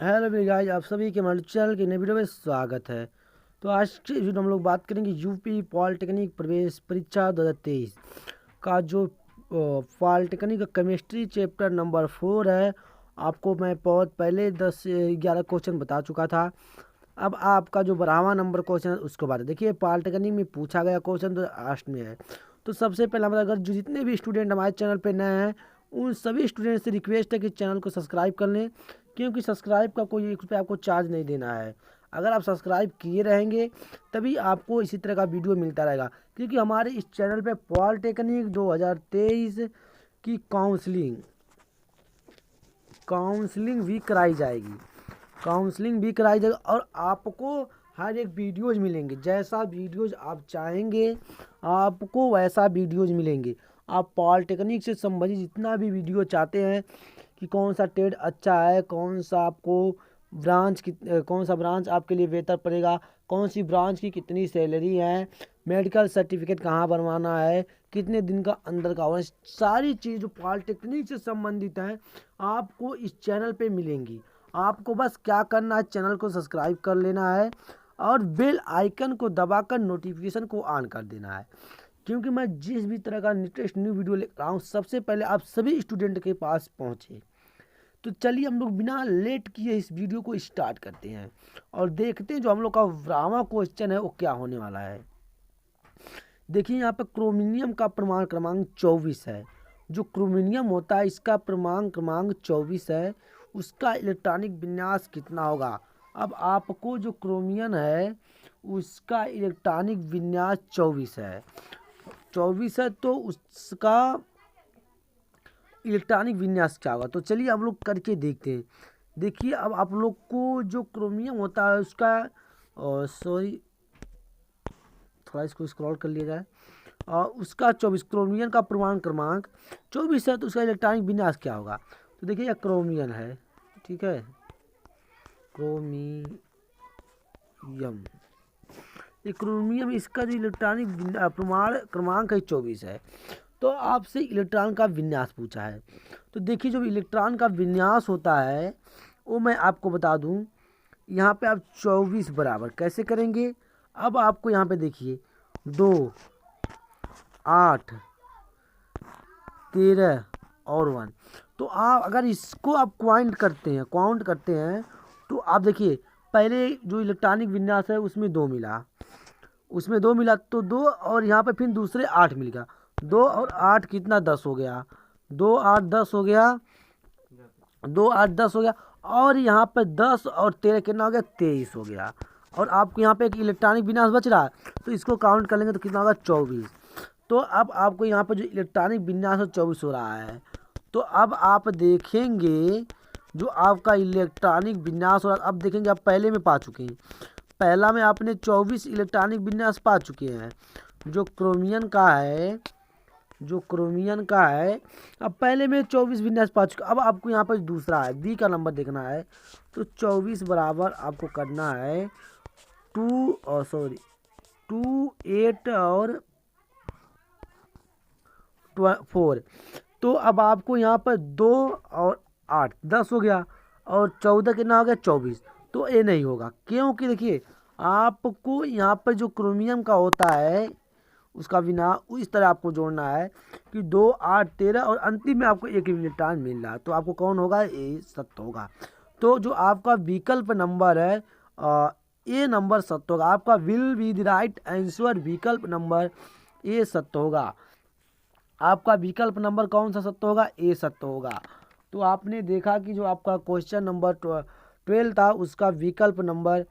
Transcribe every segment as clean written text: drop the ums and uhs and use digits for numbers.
Hello मेरे guys, आप सभी के हमारे चैनल के नए वीडियो में स्वागत है। तो आज के वीडियो में हम लोग बात करेंगे यूपी पॉलिटेक्निक प्रवेश परीक्षा 2023 का जो पॉलिटेक्निक का केमिस्ट्री चैप्टर नंबर 4 है। आपको मैं बहुत पहले 10 से 11 क्वेश्चन बता चुका था। अब आपका जो 12वां नंबर क्वेश्चन है उसको बात देखिए। पॉलिटेक्निक में पूछा गया क्वेश्चन तो लास्ट में है। तो सबसे पहला अगर जो जितने भी स्टूडेंट हमारे चैनल पर नए हैं उन सभी स्टूडेंट से रिक्वेस्ट है कि चैनल को सब्सक्राइब कर लें, क्योंकि सब्सक्राइब का कोई ₹1 आपको चार्ज नहीं देना है। अगर आप सब्सक्राइब किए रहेंगे तभी आपको इसी तरह का वीडियो मिलता रहेगा, क्योंकि हमारे इस चैनल पे पॉलिटेक्निक 2023 की काउंसलिंग भी कराई जाएगी और आपको हर एक वीडियोज़ मिलेंगे। जैसा वीडियोज़ आप चाहेंगे आपको वैसा वीडियोज़ मिलेंगे। आप पॉलिटेक्निक से संबंधित जितना भी वीडियो चाहते हैं कि कौन सा ट्रेड अच्छा है, कौन सा ब्रांच आपके लिए बेहतर पड़ेगा, कौन सी ब्रांच की कितनी सैलरी है, मेडिकल सर्टिफिकेट कहाँ बनवाना है, कितने दिन का अंदर का होना, सारी चीज़ जो पॉलिटेक्निक से संबंधित हैं आपको इस चैनल पे मिलेंगी। आपको बस क्या करना है, चैनल को सब्सक्राइब कर लेना है और बेल आइकन को दबाकर नोटिफिकेशन को ऑन कर देना है, क्योंकि मैं जिस भी तरह का लेटेस्ट न्यू वीडियो ले रहा हूँ सबसे पहले आप सभी स्टूडेंट के पास पहुँचे। तो चलिए हम लोग बिना लेट किए इस वीडियो को स्टार्ट करते हैं और देखते हैं जो हम लोग का 12वां क्वेश्चन है वो क्या होने वाला है। देखिए यहाँ पे क्रोमिनियम का परमाणु क्रमांक 24 है। जो क्रोमिनियम होता है इसका परमाणु क्रमांक 24 है। उसका इलेक्ट्रॉनिक विन्यास कितना होगा। अब आपको जो क्रोमियम है उसका इलेक्ट्रॉनिक विन्यास 24 है तो उसका इलेक्ट्रॉनिक विन्यास क्या होगा। तो चलिए हम लोग करके देखते हैं। देखिए अब आप लोग को जो क्रोमियम होता है उसका थोड़ा इसको स्क्रॉल कर लिया जाए। उसका 24 क्रोमियम का परमाणु क्रमांक 24 है तो उसका इलेक्ट्रॉनिक विन्यास क्या होगा। तो देखिए यह क्रोमियम है, ठीक है, क्रोमियम। ये क्रोमियम इसका जो इलेक्ट्रॉनिक परमाणु क्रमांक है 24 है। तो आपसे इलेक्ट्रॉन का विन्यास पूछा है। तो देखिए जो इलेक्ट्रॉन का विन्यास होता है वो मैं आपको बता दूं। यहाँ पे आप 24 बराबर कैसे करेंगे। अब आपको यहाँ पे देखिए 2, 8, 13 और 1। तो आप अगर इसको आप काउंट करते हैं तो आप देखिए पहले जो इलेक्ट्रॉनिक विन्यास है उसमें 2 मिला तो 2 और यहाँ पे फिर दूसरे 8 मिल गया। 2 और 8 कितना 10 हो गया। 2 8 10 हो गया। 2 8 10 हो गया और यहाँ पे 10 और 13 कितना हो गया 23 हो गया। और आपको यहाँ पे एक इलेक्ट्रॉनिक विन्यास बच रहा है तो इसको काउंट कर लेंगे तो कितना होगा 24। तो अब आपको यहाँ पे जो इलेक्ट्रॉनिक विन्यास है 24 हो रहा है। तो अब आप देखेंगे जो आपका इलेक्ट्रॉनिक विन्यास हो रहा है। अब देखेंगे आप पहले में पा चुके हैं। पहला में आपने 24 इलेक्ट्रॉनिक विन्यास पा चुके हैं। जो क्रोमियम का है अब पहले में 24 विन्यास पा चुके। अब आपको यहाँ पर दूसरा है बी का नंबर देखना है। तो 24 बराबर आपको करना है 2 8 और 4। तो अब आपको यहाँ पर 2 और 8 10 हो गया और 14 कितना हो गया 24। तो ये नहीं होगा, क्योंकि देखिए आपको यहाँ पर जो क्रोमियम का होता है उसका बिना इस तरह आपको जोड़ना है कि 2 8 13 और अंतिम में आपको एक इलेक्ट्रॉन मिल रहा है। तो आपको कौन होगा, ए सत्य होगा। तो जो आपका विकल्प नंबर है ए नंबर सत्य होगा। आपका will be the right answer, विकल्प नंबर ए सत्य होगा। आपका विकल्प नंबर कौन सा सत्य होगा, ए सत्य होगा। तो आपने देखा कि जो आपका क्वेश्चन नंबर 12 था उसका विकल्प नंबर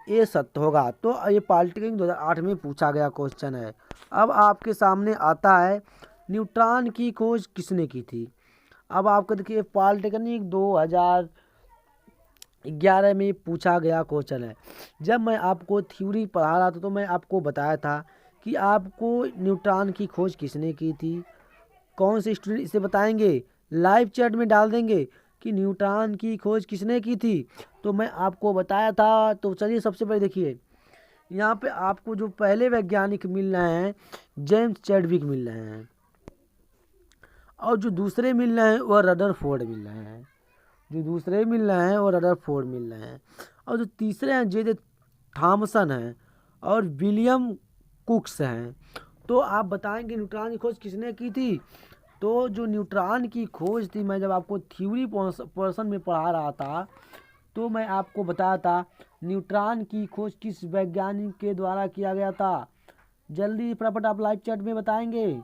ए सत्य होगा। तो ये पॉलिटेक्निक 2008 में पूछा गया क्वेश्चन है। अब आपके सामने आता है न्यूट्रॉन की खोज किसने की थी। अब आपको देखिए पॉलिटेक्निक 2011 में पूछा गया क्वेश्चन है। जब मैं आपको थ्योरी पढ़ा रहा था तो मैं आपको बताया था कि आपको न्यूट्रॉन की खोज किसने की थी। कौन से स्टूडेंट इसे बताएंगे, लाइव चैट में डाल देंगे कि न्यूट्रॉन की खोज किसने की थी। तो मैं आपको बताया था। तो चलिए सबसे पहले देखिए यहाँ पे आपको जो पहले वैज्ञानिक मिल रहे हैं जेम्स चैडविक मिल रहे हैं और जो दूसरे मिल रहे हैं वह रदरफोर्ड मिल रहे हैं। जो दूसरे मिल रहे हैं और रदरफोर्ड मिल रहे हैं। और जो तीसरे हैं जे जे थॉमसन हैं और विलियम कुक्स हैं। तो आप बताएंगे न्यूट्रॉन की खोज किसने की थी? तो जो न्यूट्रॉन की खोज थी, मैं जब आपको थ्योरी पोर्शन में पढ़ा रहा था तो मैं आपको बताया था न्यूट्रॉन की खोज किस वैज्ञानिक के द्वारा किया गया था। जल्दी फटाफट आप लाइव चैट में बताएंगे।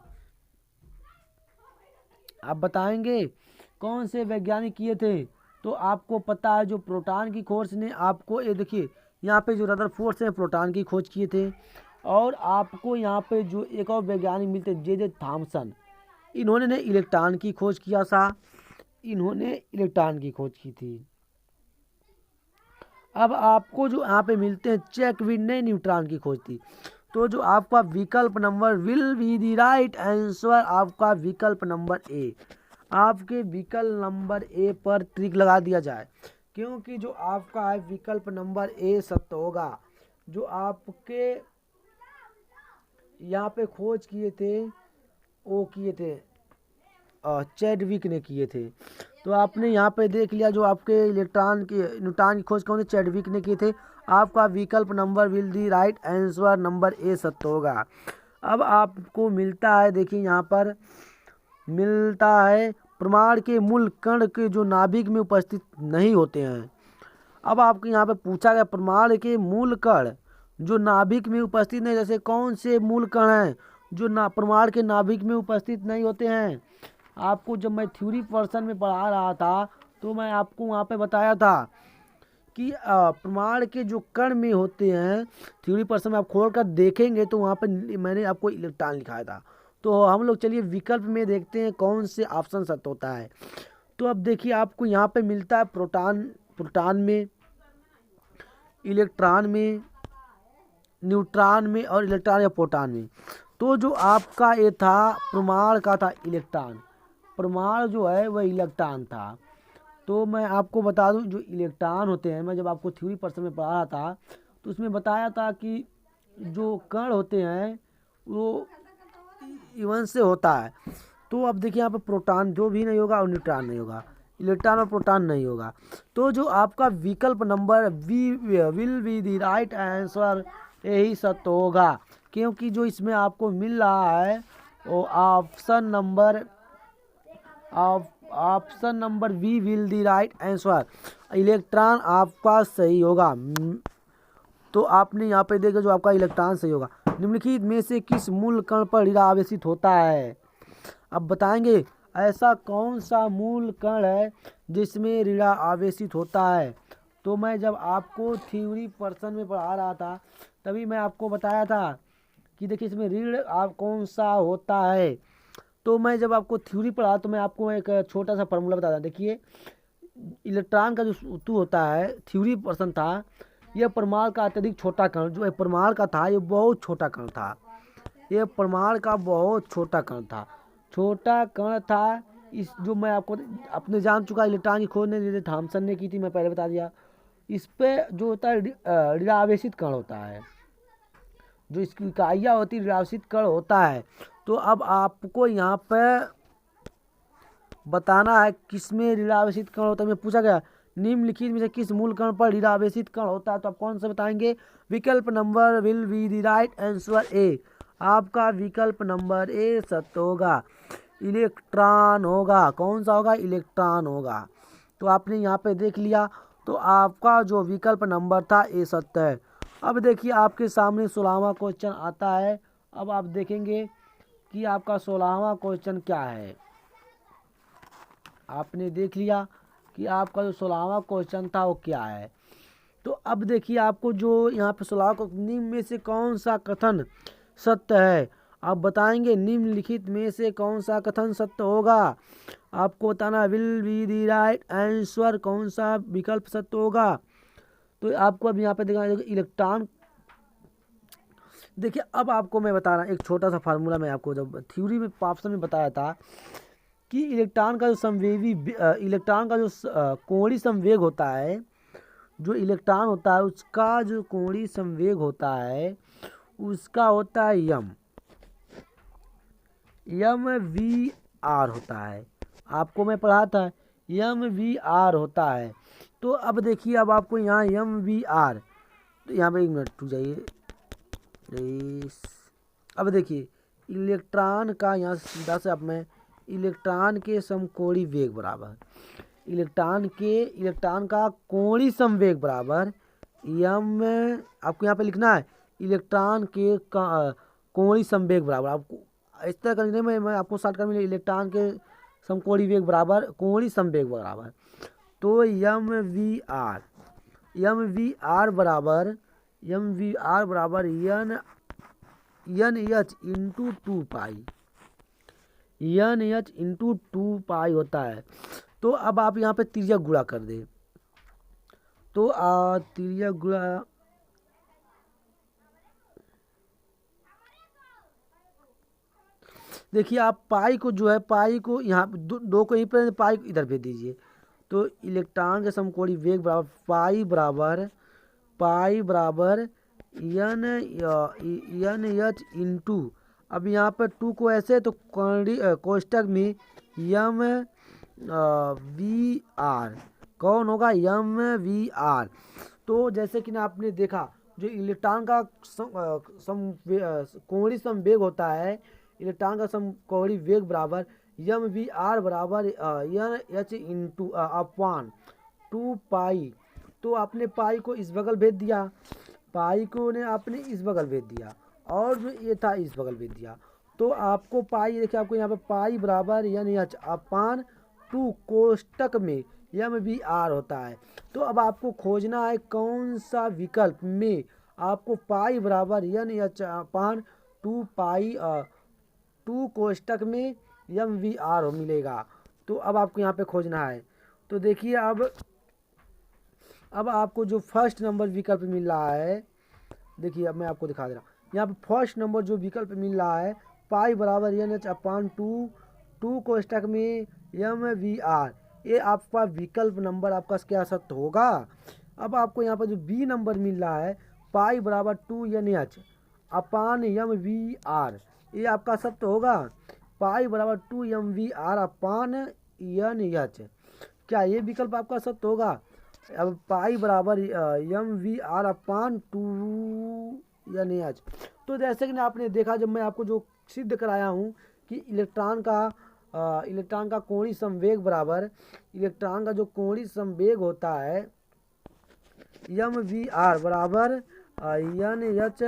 आप बताएंगे कौन से वैज्ञानिक किए थे? तो आपको पता है जो प्रोटॉन की खोज ने आपको, ये देखिए यहाँ पे जो रदरफोर्ड ने प्रोटॉन की खोज किए थे। और आपको यहाँ पे जो एक और वैज्ञानिक मिलते जे जे थॉमसन, इन्होंने ने इलेक्ट्रॉन की खोज किया था। इन्होंने इलेक्ट्रॉन की खोज की थी। अब आपको जो यहाँ पे मिलते हैं चैकविड ने न्यूट्रॉन की खोज थी। तो जो आपका विकल्प number will be the right answer, आपका विकल्प नंबर ए। आपके विकल्प नंबर ए पर टिक लगा दिया जाए, क्योंकि जो आपका है विकल्प नंबर ए सत्य होगा। जो आपके यहाँ पे खोज किए थे वो किए थे चैडविक ने किए थे। तो आपने यहाँ पे देख लिया जो आपके न्यूट्रॉन की खोज कौन थे? चैडविक ने किए थे। आपका विकल्प number will the right answer number A सत्य होगा। अब आपको मिलता है, देखिए यहाँ पर मिलता है परमाणु के मूल कण के जो नाभिक में उपस्थित नहीं होते हैं। अब आपको यहाँ पे पूछा गया परमाणु के मूल कण जो नाभिक में उपस्थित नहीं, जैसे कौन से मूल कण हैं जो परमाणु के नाभिक में उपस्थित नहीं होते हैं। आपको जब मैं थ्योरी पर्सन में पढ़ा रहा था तो मैं आपको वहाँ पे बताया था कि परमाणु के जो कण में होते हैं, थ्योरी पर्सन में आप खोल कर देखेंगे तो वहाँ पे मैंने आपको इलेक्ट्रॉन लिखाया था। तो हम लोग चलिए विकल्प में देखते हैं कौन से ऑप्शन सत्य होता है। तो अब देखिए आपको यहाँ पे मिलता है प्रोटॉन में, इलेक्ट्रॉन में, न्यूट्रॉन में और इलेक्ट्रॉन या प्रोटॉन में। तो जो आपका ये था परमाणु का था इलेक्ट्रॉन, परमाणु जो है वह इलेक्ट्रॉन था। तो मैं आपको बता दूं जो इलेक्ट्रॉन होते हैं, मैं जब आपको थ्योरी पर्सन में पढ़ा रहा था तो उसमें बताया था कि जो कण होते हैं वो इवन से होता है। तो अब देखिए यहाँ पर प्रोटॉन जो भी नहीं होगा और न्यूट्रॉन नहीं होगा, इलेक्ट्रॉन और प्रोटॉन नहीं होगा। तो जो आपका विकल्प number will be the right answer यही सत्य होगा, क्योंकि जो इसमें आपको मिल रहा है वो option number B will the right answer, electron आपका सही होगा। तो आपने यहाँ पे देखा जो आपका इलेक्ट्रॉन सही होगा। निम्नलिखित में से किस मूल कण पर ऋण आवेशित होता है? अब बताएंगे ऐसा कौन सा मूल कण है जिसमें ऋण आवेशित होता है। तो मैं जब आपको थ्योरी पर्सन में पढ़ा रहा था तभी मैं आपको बताया था कि देखिए इसमें ऋण कौन सा होता है। तो मैं जब आपको थ्योरी पढ़ा तो मैं आपको एक छोटा सा फार्मूला बता दूं। देखिए इलेक्ट्रॉन का जो ऊतु होता है, थ्योरी पर्सन था, यह परमाणु का अत्यधिक छोटा कण, जो परमाणु का था ये बहुत छोटा कण था। ये परमाणु का बहुत छोटा कण था। इस जो मैं आपको अपने जान चुका इलेक्ट्रॉन की खोज ने थॉमसन ने की थी, मैं पहले बता दिया। इस पे जो होता है ऋण आवेशित कण होता है, जो इसकी इकाइयाँ होती है ऋण आवेशित कण होता है। तो अब आपको यहाँ पे बताना है किसमें ऋण आवेशित कण होता है। मैं पूछा गया निम्नलिखित में से किस मूल कण पर ऋण आवेशित कण होता है, तो आप कौन सा बताएंगे? विकल्प number will be the right answer A. आपका विकल्प नंबर ए सत्य होगा, इलेक्ट्रॉन होगा। कौन सा होगा? इलेक्ट्रॉन होगा। तो आपने यहाँ पे देख लिया, तो आपका जो विकल्प नंबर था ए सत्य है। अब देखिए आपके सामने 16वां क्वेश्चन आता है। अब आप देखेंगे कि आपका 16वां क्वेश्चन क्या है। आपने देख लिया कि आपका जो 16वां क्वेश्चन था वो क्या है। तो अब देखिए आपको जो यहाँ पे 16वां को निम्न में से कौन सा कथन सत्य है, आप बताएंगे निम्नलिखित में से कौन सा कथन सत्य होगा। आपको बताना will be the right answer, कौन सा विकल्प सत्य होगा। तो आपको अब यहाँ पे देखना इलेक्ट्रॉन। देखिए अब आपको मैं बता रहा एक छोटा सा फार्मूला, मैं आपको जब थ्योरी में ऑप्शन में बताया था कि इलेक्ट्रॉन का जो कोणीय संवेग होता है, जो इलेक्ट्रॉन होता है उसका जो कोणीय संवेग होता है उसका होता है एम वी आर होता है। आपको मैं पढ़ा था MVR होता है। तो अब देखिए, अब आपको यहाँ MVR, तो यहाँ पे 1 मिनट रुक जाइए। अब देखिए इलेक्ट्रॉन का, यहाँ से सीधा से अब मैं इलेक्ट्रॉन के समकोणी वेग बराबर, इलेक्ट्रॉन का कोणीय संवेग बराबर यम, आपको यहाँ पे लिखना है इलेक्ट्रॉन के कोणीय संवेग बराबर, आपको इस तरह करने में मैं आपको शॉर्टकट में इलेक्ट्रॉन के समकोणीय वेग बराबर कोणीय संवेग बराबर, तो MVR बराबर NH इंटू 2 पाई, NH इंटू 2 पाई होता है। तो अब आप यहाँ पे तिर्यक गुणा कर दे, तो तिर्यक गुणा, देखिए आप पाई को जो है, पाई को यहाँ दो को यहीं पर, पाई को इधर भेज दीजिए। तो इलेक्ट्रॉन के समकोणीय वेग बराबर पाई बराबर NH इंटू, अब यहाँ पर 2 को ऐसे, तो कोष्टक में MVR कौन होगा, MVR। तो जैसे कि ना आपने देखा, जो इलेक्ट्रॉन का कोणीय संवेग होता है, इलेक्ट्रॉन का समकोणीय वेग बराबर MVR बराबर NH इंटू अपॉन 2 पाई। तो आपने पाई को इस बगल भेज दिया, पाई को ने आपने इस बगल भेज दिया, और जो ये था इस बगल भेज दिया। तो आपको पाई, देखिए आपको यहाँ पे पाई बराबर NH अपॉन 2 कोष्टक में MVR होता है। तो अब आपको खोजना है कौन सा विकल्प में आपको पाई बराबर NH अपॉन 2 पाई 2 कोष्टक में MVR मिलेगा। तो अब आपको यहाँ पे खोजना है। तो देखिए अब आपको जो फर्स्ट नंबर विकल्प मिल रहा है, देखिए अब मैं आपको दिखा दे रहा हूँ। यहाँ पे फर्स्ट नंबर जो विकल्प मिल रहा है, पाई बराबर NH अपॉन 2 कोष्टक में MVR, ये आपका विकल्प नंबर आपका क्या सत्य होगा। अब आपको यहाँ पर जो बी नंबर मिल रहा है, पाई बराबर 2NH अपॉन MVR, ये आपका सत्य होगा। पाई बराबर 2MVR अपॉन NH, क्या ये विकल्प आपका सत्य होगा। अब पाई बराबर MVR अपॉन 2NH। तो जैसे कि आपने देखा, जब मैं आपको जो सिद्ध कराया हूँ कि इलेक्ट्रॉन का कोणीय संवेग बराबर, इलेक्ट्रॉन का जो कोणीय संवेग होता है MVR बराबर NH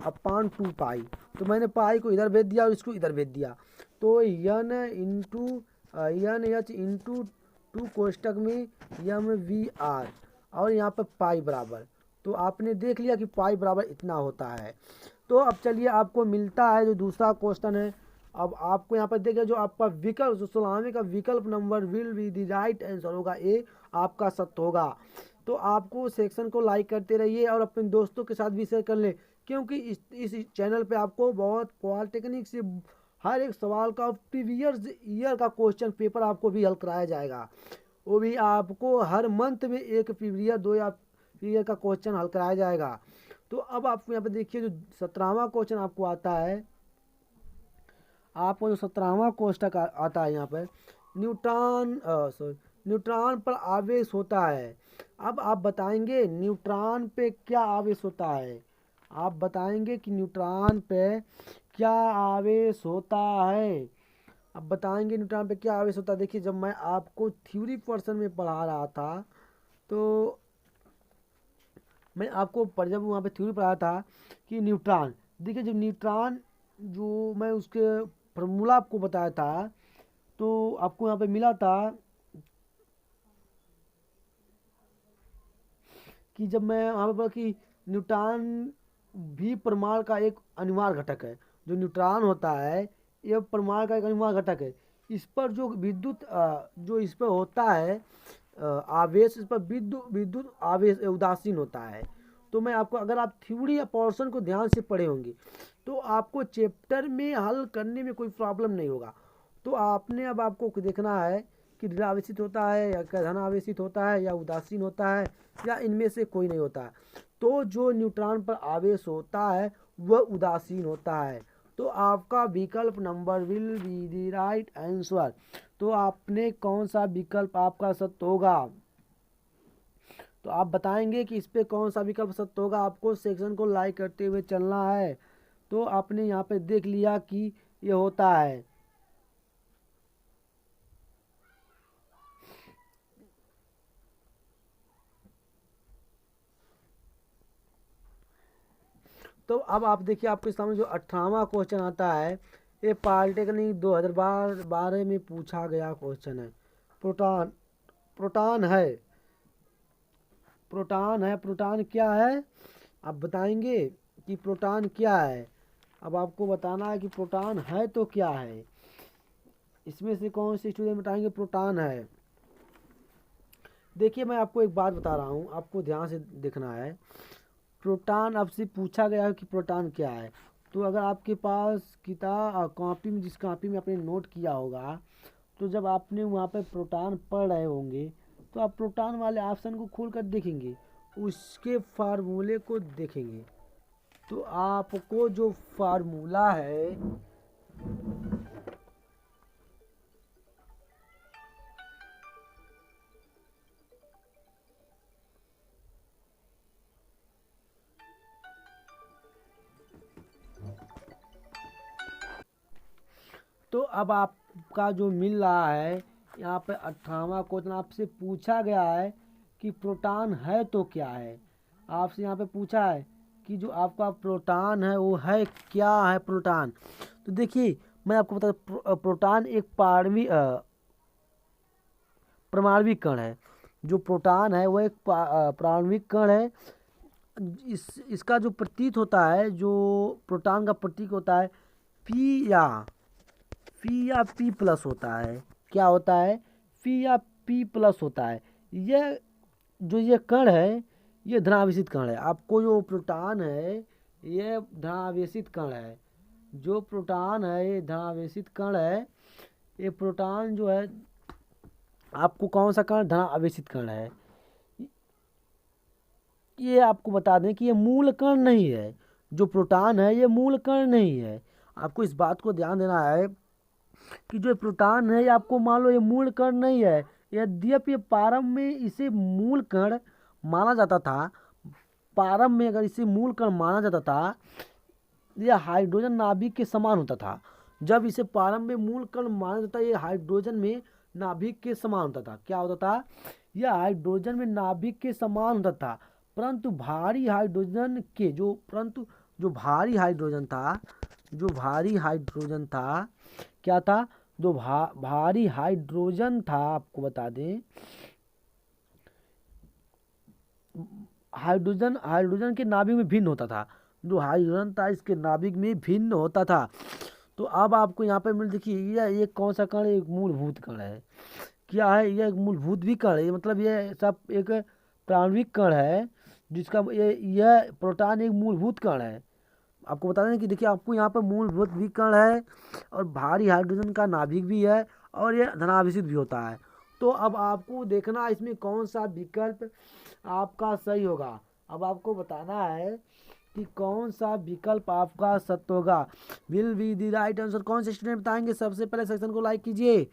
अपॉन 2 पाई। तो मैंने पाई को इधर भेज दिया और इसको इधर भेज दिया, तो NH इंटू 2 कोष्टक में MVR, और यहाँ पर पाई बराबर, तो आपने देख लिया कि पाई बराबर इतना होता है। तो अब चलिए आपको मिलता है जो दूसरा क्वेश्चन है। अब आपको यहाँ पर देखिए, जो आपका विकल्प, जो सलामी का विकल्प number will be the right answer होगा, ए आपका सत्य होगा। तो आपको सेक्शन को लाइक करते रहिए और अपने दोस्तों के साथ भी शेयर कर लें, क्योंकि इस चैनल पे आपको बहुत पॉलिटेक्निक से हर एक सवाल का प्रीवियस ईयर का क्वेश्चन पेपर आपको भी हल कराया जाएगा। वो भी आपको हर मंथ में एक प्रीवियस 2 या ईयर का क्वेश्चन हल कराया जाएगा। तो अब आपको यहाँ पे देखिए, जो 17वां क्वेश्चन आपको आता है, आपको जो 17वां क्वेश्चन आता है यहाँ पर, न्यूट्रॉन पर आवेश होता है। अब आप बताएंगे न्यूट्रॉन पे क्या आवेश होता है, आप बताएंगे कि न्यूट्रॉन पे क्या आवेश होता है। अब बताएंगे न्यूट्रॉन पे क्या आवेश होता है। देखिए, जब मैं आपको थ्योरी पोर्शन में पढ़ा रहा था, तो मैं आपको जब वहाँ पे थ्योरी पढ़ाया था कि न्यूट्रॉन, देखिए जब न्यूट्रॉन, जो मैं उसके फार्मूला आपको बताया था, तो आपको यहाँ पे मिला था कि जब मैं यहाँ पर कि न्यूट्रॉन भी परमाणु का एक अनिवार्य घटक है। जो न्यूट्रॉन होता है, यह परमाणु का एक अनिवार्य घटक है। इस पर जो विद्युत जो इस पर होता है आवेश, इस पर विद्युत आवेश उदासीन होता है। तो मैं आपको, अगर आप थ्योरी या पोर्शन को ध्यान से पढ़े होंगे, तो आपको चैप्टर में हल करने में कोई प्रॉब्लम नहीं होगा। तो आपने अब आपको देखना है कि ऋण आवेशित होता है या धन आवेशित होता है या उदासीन होता है या इनमें से कोई नहीं होता है। तो जो न्यूट्रॉन पर आवेश होता है वह उदासीन होता है। तो आपका विकल्प number will be the right answer. तो आपने कौन सा विकल्प आपका सत्य होगा, तो आप बताएंगे कि इस पे कौन सा विकल्प सत्य होगा। आपको सेक्शन को लाइक करते हुए चलना है। तो आपने यहाँ पे देख लिया कि ये होता है। तो अब आप देखिए आपके सामने जो 18वां क्वेश्चन आता है, ये पॉलिटेक्निक 2012 में पूछा गया क्वेश्चन है। प्रोटॉन प्रोटॉन है, प्रोटॉन क्या है, आप बताएंगे कि प्रोटॉन क्या है। अब आपको बताना है कि प्रोटॉन है तो क्या है। इसमें से कौन से स्टूडेंट बताएंगे प्रोटॉन है। देखिए मैं आपको एक बात बता रहा हूँ, आपको ध्यान से देखना है। प्रोटॉन आपसे पूछा गया है कि प्रोटॉन क्या है। तो अगर आपके पास किताब कॉपी में, जिस कॉपी में आपने नोट किया होगा, तो जब आपने वहाँ पे प्रोटॉन पढ़ रहे होंगे तो आप प्रोटॉन वाले ऑप्शन को खोल कर देखेंगे, उसके फार्मूले को देखेंगे। तो आपको जो फार्मूला है, तो अब आपका जो मिल रहा है यहाँ पे 18वां क्वेश्चन आपसे पूछा गया है कि प्रोटॉन है तो क्या है। आपसे यहाँ पे पूछा है कि जो आपका प्रोटॉन है वो है क्या है प्रोटॉन। तो देखिए मैं आपको बता, प्रोटॉन एक परमाणविक कण है। जो प्रोटॉन है वो एक परमाणविक कण है। इसका जो प्रतीक होता है, जो प्रोटॉन का प्रतीक होता है पी या पी प्लस होता है। क्या होता है, पी या पी प्लस होता है। यह जो ये कण है ये धनावेशित कण है। आपको जो प्रोटॉन है ये धनावेशित कण है। जो प्रोटॉन है ये धनावेशित कण है। ये प्रोटॉन जो है आपको कौन सा कण, धनावेशित कण है। ये आपको बता दें कि ये मूल कण नहीं है। जो प्रोटॉन है ये मूल कण नहीं है। आपको इस बात को ध्यान देना है कि जो प्रोटॉन है ये आपको मान लो ये मूल कण नहीं है। यद्यपि प्रारंभ में इसे मूल कण माना जाता था, प्रारंभ में अगर इसे मूल कण माना जाता था, यह हाइड्रोजन नाभिक के समान होता था। जब इसे प्रारंभ में मूल कण माना जाता, ये हाइड्रोजन में नाभिक के समान होता था। क्या होता था, यह हाइड्रोजन में नाभिक के समान होता था। परंतु भारी हाइड्रोजन के जो परंतु जो भारी हाइड्रोजन था, जो भारी हाइड्रोजन था, क्या था, जो भारी हाइड्रोजन था, आपको बता दें हाइड्रोजन के नाभिक में भिन्न होता था। जो हाइड्रोजन था इसके नाभिक में भिन्न होता था। तो अब आपको यहाँ पे मिल, देखिए यह एक कौन सा कण है, एक मूलभूत कण है। क्या है, यह एक मूलभूत भी कण है। मतलब ये सब एक प्राणविक कण है, जिसका यह प्रोटॉन एक मूलभूत कण है। आपको बता दें कि देखिए आपको यहाँ पर मूलभूत भी कण है और भारी हाइड्रोजन का नाभिक भी है और यह धनावेशित भी होता है। तो अब आपको देखना इसमें कौन सा विकल्प आपका सही होगा। अब आपको बताना है कि कौन सा विकल्प आपका सत्य होगा। Will be the right answer. कौन से स्टूडेंट बताएंगे, सबसे पहले सेक्शन को लाइक कीजिए।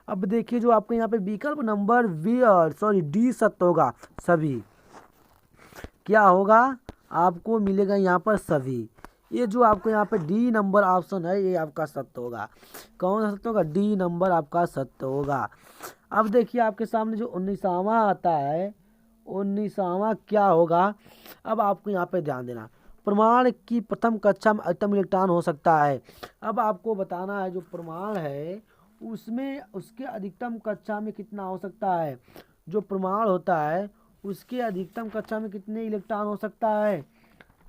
अब देखिए जो आपको यहाँ पे विकल्प नंबर डी सत्य होगा। सभी क्या होगा, आपको मिलेगा यहाँ पर सभी। ये जो आपको यहाँ पे डी नंबर ऑप्शन है ये आपका सत्य होगा। कौन सा सत्य होगा, डी नंबर आपका सत्य होगा। अब देखिए आपके सामने जो 19वां आता है, 19वां क्या होगा। अब आपको यहाँ पे ध्यान देना, प्रमाण की प्रथम कक्षा में अधिकतम इलेक्ट्रॉन हो सकता है। अब आपको बताना है जो प्रमाण है उसमें उसके अधिकतम कक्षा में कितना हो सकता है। जो प्रमाण होता है उसके अधिकतम कक्षा में कितने इलेक्ट्रॉन हो सकता है,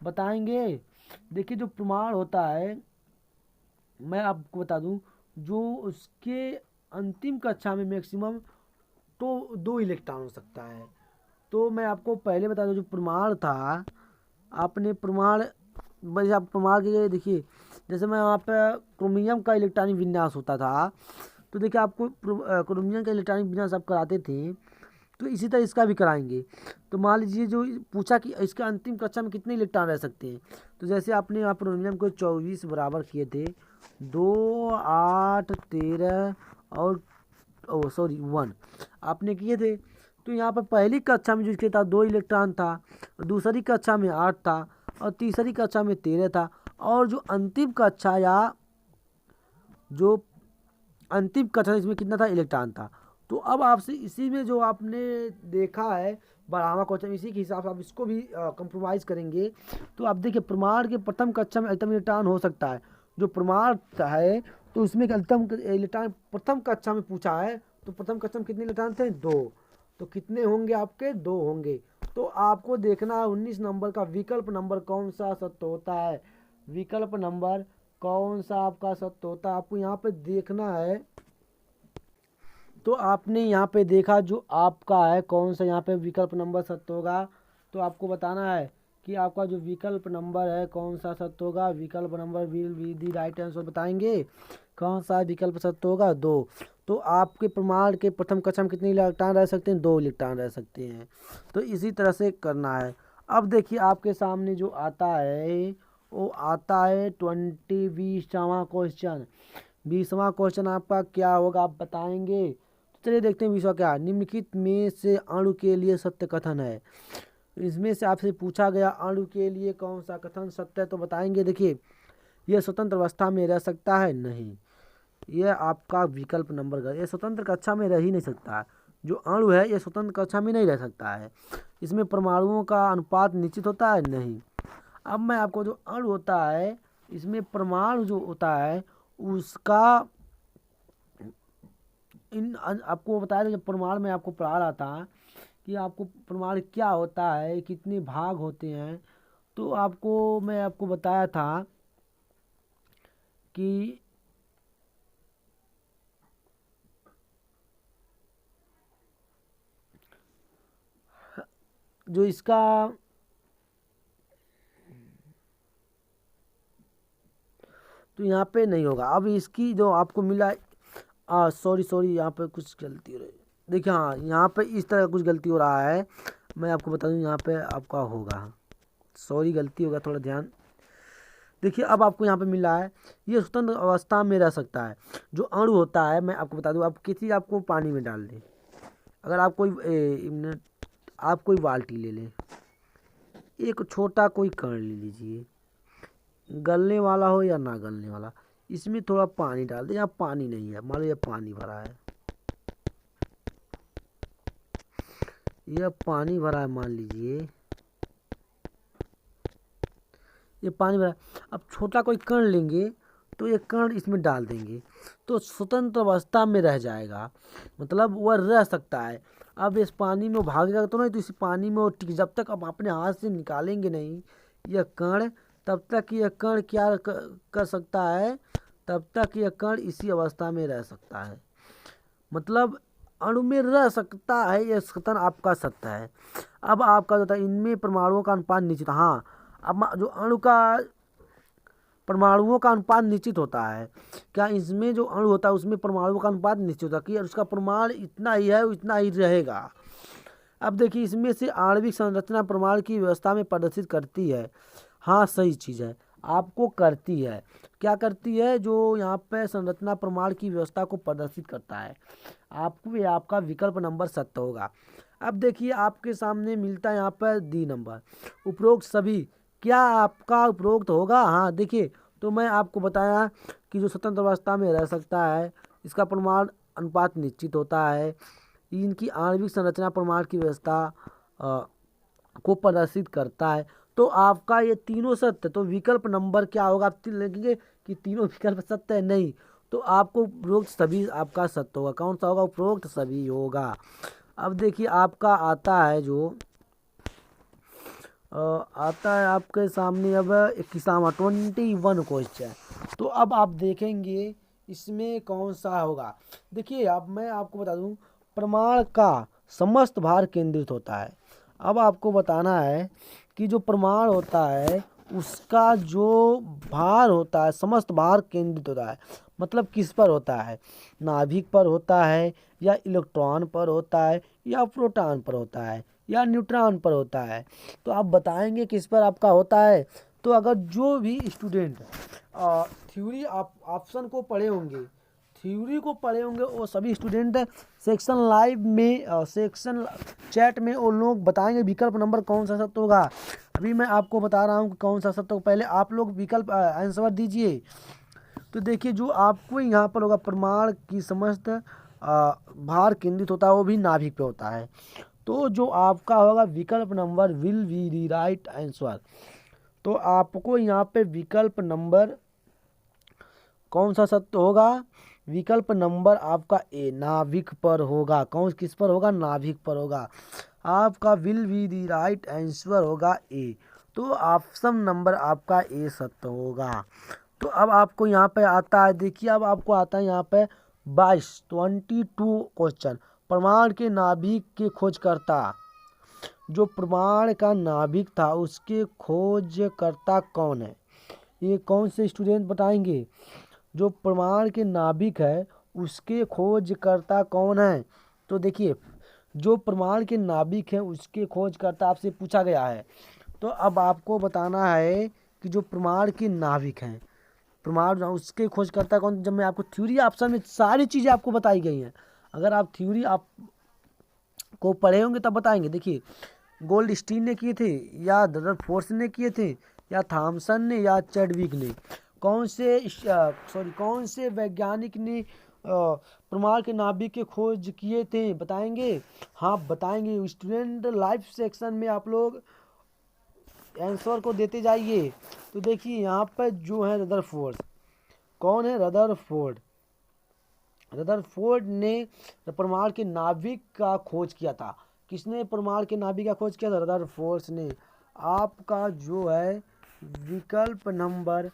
बताएंगे। देखिए जो प्रमाण होता है, मैं आपको बता दूं, जो उसके अंतिम कक्षा में मैक्सिमम तो 2 इलेक्ट्रॉन हो सकता है। तो मैं आपको पहले बता दूं जो प्रमाण था, आपने प्रमाण बस आप प्रमाण के देखिए, जैसे मैं वहाँ पे क्रोमियम का इलेक्ट्रॉनिक विन्यास होता था, तो देखिए आपको क्रोमियम का इलेक्ट्रॉनिक विन्यास आप कराते थे तो इसी तरह इसका भी कराएंगे। तो मान लीजिए जो पूछा कि इसका अंतिम कक्षा में कितने इलेक्ट्रॉन रह सकते हैं, तो जैसे आपने यहाँ पर को 24 बराबर किए थे, 2 8 13 और 1 आपने किए थे। तो यहाँ पर पहली कक्षा में जो था 2 इलेक्ट्रॉन था, दूसरी कक्षा में 8 था और तीसरी कक्षा में 13 था, और जो अंतिम कक्षा या जो अंतिम कक्षा इसमें कितना था, इलेक्ट्रॉन था। तो अब आपसे इसी में जो आपने देखा है 12वां क्वेश्चन, इसी के हिसाब से आप इसको भी कंप्रोमाइज़ करेंगे। तो आप देखिए प्रमाण के प्रथम कक्षा में अधिकतम इलेक्ट्रॉन हो सकता है, जो प्रमाण है तो उसमें अधिकतम इलेक्ट्रॉन प्रथम कक्षा में पूछा है, तो प्रथम कक्षा में कितने इलेक्ट्रॉन थे, 2। तो कितने होंगे आपके, 2 होंगे। तो आपको देखना है 19 नंबर का विकल्प नंबर कौन सा सत्य होता है, विकल्प नंबर कौन सा आपका सत्य होता है, आपको यहाँ पे देखना है। तो आपने यहाँ पे देखा जो आपका है कौन सा यहाँ पे विकल्प नंबर सत्य होगा, तो आपको बताना है कि आपका जो विकल्प नंबर है कौन सा सत्य होगा। विकल्प number will be the right answer बताएंगे कौन सा विकल्प सत्य होगा, 2। तो आपके प्रमाण के प्रथम कक्षा में कितने इलेक्ट्रॉन रह सकते हैं, 2 इलेक्ट्रॉन रह सकते हैं। तो इसी तरह से करना है। अब देखिए आपके सामने जो आता है वो आता है 20वां क्वेश्चन। 20वां क्वेश्चन आपका क्या होगा आप बताएंगे। चलिए देखते हैं 20वां क्या, निम्नलिखित में से अणु के लिए सत्य कथन है। इसमें से आपसे पूछा गया अणु के लिए कौन सा कथन सत्य है, तो बताएंगे। देखिए यह स्वतंत्र अवस्था में रह सकता है, नहीं, यह आपका विकल्प नंबर का, यह स्वतंत्र कक्षा में रह ही नहीं सकता। जो अणु है यह स्वतंत्र कक्षा में नहीं रह सकता है। इसमें परमाणुओं का अनुपात निश्चित होता है, नहीं। अब मैं आपको जो अणु होता है इसमें परमाणु जो होता है उसका आपको बताया था, जब परमाणु में आपको पढ़ा रहा था कि आपको परमाणु क्या होता है, कितने भाग होते हैं, तो मैं आपको बताया था कि जो इसका तो यहाँ पे नहीं होगा। अब इसकी जो आपको मिला सॉरी यहाँ पे कुछ गलती हो रही है। देखिए हाँ यहाँ पे इस तरह कुछ गलती हो रहा है, मैं आपको बता दूँ यहाँ पे आपका होगा, सॉरी गलती होगा, थोड़ा ध्यान देखिए। अब आपको यहाँ पे मिला है ये स्वतंत्र अवस्था में रह सकता है। जो अणु होता है मैं आपको बता दूँ, आप किसी आपको पानी में डाल दें, अगर आप कोई बाल्टी ले लें, एक छोटा कोई कण ले लीजिए, गलने वाला हो या ना गलने वाला, इसमें थोड़ा पानी डाल दें। यहाँ पानी नहीं है, मान लो यह पानी भरा है, यह पानी भरा है, मान लीजिए ये पानी भरा। अब छोटा कोई कण लेंगे तो ये कण इसमें डाल देंगे तो स्वतंत्र अवस्था में रह जाएगा, मतलब वह रह सकता है। अब इस पानी में भागेगा तो नहीं, तो इस पानी में वो जब तक आप अपने हाथ से निकालेंगे नहीं यह कण, तब तक यह कण क्या कर सकता है, तब तक यह कण इसी अवस्था में रह सकता है, मतलब अणु में रह सकता है। यह कथन आपका सत्य है। अब आपका जो था इनमें परमाणुओं का अनुपात निश्चित, हाँ अब जो अणु का परमाणुओं का अनुपात निश्चित होता है, क्या इसमें जो अणु होता है उसमें परमाणुओं का अनुपात निश्चित होता है कि उसका परमाणु इतना ही है इतना ही रहेगा। अब देखिए इसमें से आणविक संरचना परमाणु की व्यवस्था में प्रदर्शित करती है, हाँ सही चीज़ है, आपको करती है। क्या करती है, जो यहाँ पे संरचना परमाणु की व्यवस्था को प्रदर्शित करता है, आपको ये आपका विकल्प नंबर सत्य होगा। अब देखिए आपके सामने मिलता है यहाँ पर डी नंबर, उपरोक्त सभी क्या आपका उपरोक्त होगा, हाँ देखिए तो मैं आपको बताया कि जो स्वतंत्र अवस्था में रह सकता है इसका परमाणु अनुपात निश्चित होता है, इनकी आणविक संरचना परमाणु की व्यवस्था को प्रदर्शित करता है। तो आपका ये तीनों सत्य, तो विकल्प नंबर क्या होगा, आप लिखेंगे कि तीनों विकल्प सत्य है, नहीं, तो आपको उपरोक्त सभी आपका सत्य होगा। कौन सा होगा, उपरोक्त सभी होगा। अब देखिए आपका आता है जो आता है आपके सामने अब 21वां क्वेश्चन। तो अब आप देखेंगे इसमें कौन सा होगा। देखिए अब मैं आपको बता दूं प्रमाण का समस्त भार केंद्रित होता है। अब आपको बताना है कि जो प्रमाण होता है उसका जो भार होता है, समस्त भार केंद्रित होता है। मतलब किस पर होता है, नाभिक पर होता है, या इलेक्ट्रॉन पर होता है, या प्रोटॉन पर होता है, या न्यूट्रॉन पर होता है। तो आप बताएंगे किस पर आपका होता है। तो अगर जो भी स्टूडेंट थ्योरी आप ऑप्शन को पढ़े होंगे, थ्योरी को पढ़े होंगे, वो सभी स्टूडेंट सेक्शन लाइव में सेक्शन चैट में वो लोग बताएंगे विकल्प नंबर कौन सा सत्य होगा। अभी मैं आपको बता रहा हूँ कि कौन सा सत्य होगा। पहले आप लोग विकल्प आंसर दीजिए। तो देखिए जो आपको यहाँ पर होगा, प्रमाण की समस्त भार केंद्रित होता है, वो भी नाभिक पे होता है। तो जो आपका होगा विकल्प number will be the right answer. तो आपको यहाँ पे विकल्प नंबर कौन सा सत्य होगा, विकल्प नंबर आपका ए नाभिक पर होगा। कौन किस पर होगा, नाभिक पर होगा। आपका will be the right answer होगा ए। तो ऑप्शन नंबर आपका ए सत्य होगा। तो अब आपको यहाँ पे आता है, देखिए अब आपको आता है यहाँ पे 22 क्वेश्चन। प्रमाण के नाभिक के खोजकर्ता, जो प्रमाण का नाभिक था उसके खोजकर्ता कौन है, ये कौन से स्टूडेंट बताएंगे। जो प्रमाण के नाभिक है उसके खोजकर्ता कौन है। तो देखिए जो प्रमाण के नाभिक है उसके खोजकर्ता आपसे पूछा गया है। तो अब आपको बताना है कि जो प्रमाण के नाभिक हैं, प्रमाण उसके खोजकर्ता कौन। जब मैं आपको थ्योरी ऑप्शन में सारी चीज़ें आपको बताई गई हैं, अगर आप थ्योरी आप को पढ़े होंगे तब बताएंगे। देखिए गोल्डस्टीन ने किए थे, या रदरफोर्ड ने किए थे, या थॉमसन ने, या चैडविक ने। कौन से वैज्ञानिक ने प्रमाण के नाभिक के खोज किए थे, बताएंगे। हाँ बताएंगे। स्टूडेंट लाइव सेक्शन में आप लोग आंसर को देते जाइए। तो देखिए यहाँ पर जो है रदरफोर्ड, कौन है, रदरफोर्ड। रदरफोर्ड ने प्रमाण के नाभिक का खोज किया था। किसने प्रमाण के नाभिक का खोज किया था, रदरफोर्ड ने। आपका जो है विकल्प number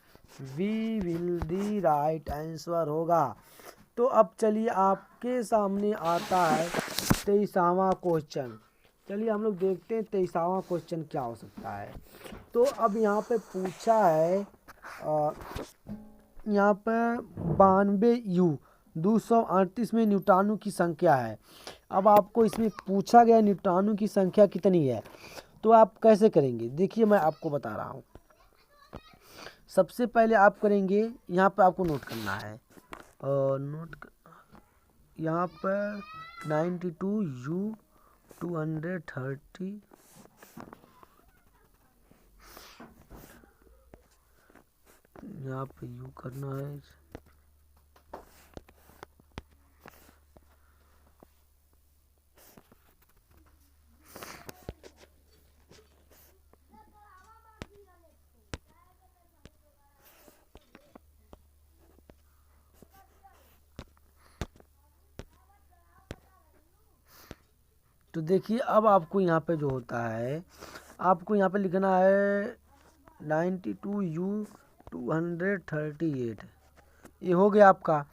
B will the right answer होगा। तो अब चलिए आपके सामने आता है 23वां क्वेश्चन। चलिए हम लोग देखते हैं 23वां क्वेश्चन क्या हो सकता है। तो अब यहाँ पे पूछा है यहाँ पे 92U238 में न्यूट्रॉनों की संख्या है। अब आपको इसमें पूछा गया न्यूट्रॉनों की संख्या कितनी है। तो आप कैसे करेंगे, देखिए मैं आपको बता रहा हूँ। सबसे पहले आप करेंगे, यहाँ पर आपको नोट करना है, और यहाँ पर 92U230 यहाँ पे यू करना है। तो देखिए अब आपको यहाँ पे जो होता है, आपको यहाँ पे लिखना है 92U238, ये हो गया आपका।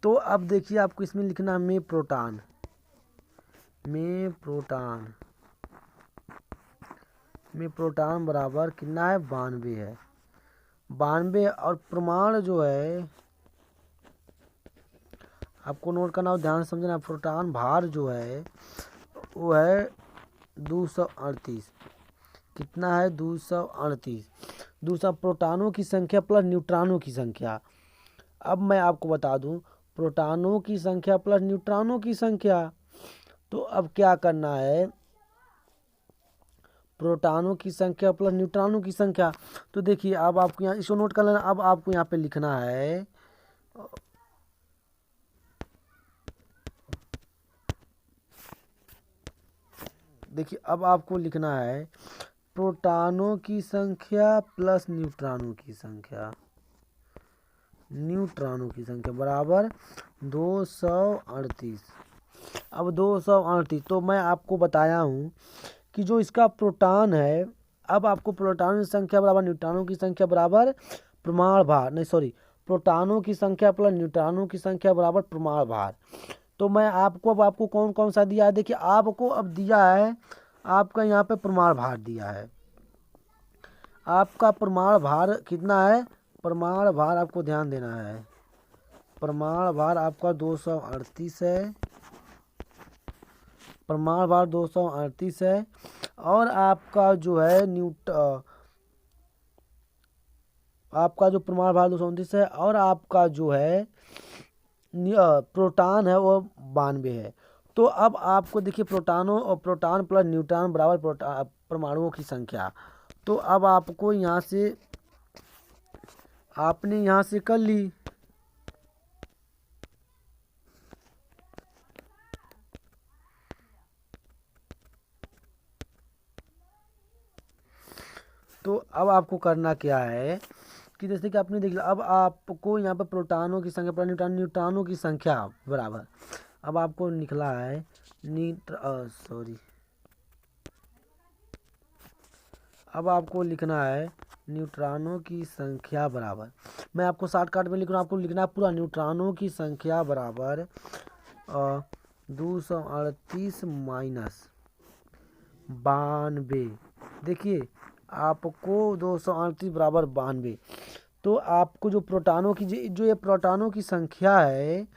तो अब देखिए आपको इसमें लिखना है में प्रोटॉन बराबर कितना है, 92 है। 92 और प्रमाण जो है आपको नोट करना और ध्यान समझना। प्रोटॉन भार जो है वो है 238। कितना है, 238। दूसरा प्रोटॉनों की संख्या प्लस न्यूट्रॉनों की संख्या। अब मैं आपको बता दूं, प्रोटॉनों की संख्या प्लस न्यूट्रॉनों की संख्या। तो अब क्या करना है, प्रोटॉनों की संख्या प्लस न्यूट्रॉनों की संख्या। तो देखिए अब आपको यहाँ इसको नोट कर लेना। अब आपको यहाँ पे लिखना है, देखिए अब आपको लिखना है प्रोटॉनों की संख्या प्लस न्यूट्रॉनों की संख्या बराबर 238। अब 238 तो मैं आपको बताया हूँ कि जो इसका प्रोटॉन है, अब आपको प्रोटॉनों की संख्या बराबर न्यूट्रॉनों की संख्या बराबर प्रमाण भार, नहीं सॉरी, प्रोटॉनों की संख्या प्लस न्यूट्रॉनों की संख्या बराबर प्रमाण भार। तो मैं आपको अब आपको कौन कौन सा दिया है, देखिए आपको अब दिया है आपका यहाँ पे प्रमाण भार दिया है। आपका परमाणु भार कितना है, परमाणु भार आपको ध्यान देना है, परमाणु भार आपका 238 है, परमाणु भार 238 है। और आपका जो है आपका जो परमाणु भार 229 है, और आपका जो है प्रोटॉन है वो 92 है। तो अब आपको देखिए प्रोटॉनों और प्रोटॉन प्लस न्यूट्रॉन बराबर परमाणुओं की संख्या। तो अब आपको यहाँ से आपने यहाँ से कर ली, तो अब आपको करना क्या है कि जैसे कि आपने देख लिया, अब आपको यहाँ पर प्रोटॉनों की संख्या न्यूट्रॉनों की संख्या बराबर, अब आपको निकला है अब आपको लिखना है न्यूट्रॉनों की संख्या बराबर, मैं आपको शॉर्टकट में लिख रहा हूँ, आपको लिखना है पूरा, न्यूट्रॉनों की संख्या बराबर 238 माइनस 92। देखिए आपको 238 बराबर 92। तो आपको जो प्रोटॉनों की जो ये प्रोटॉनों की संख्या है,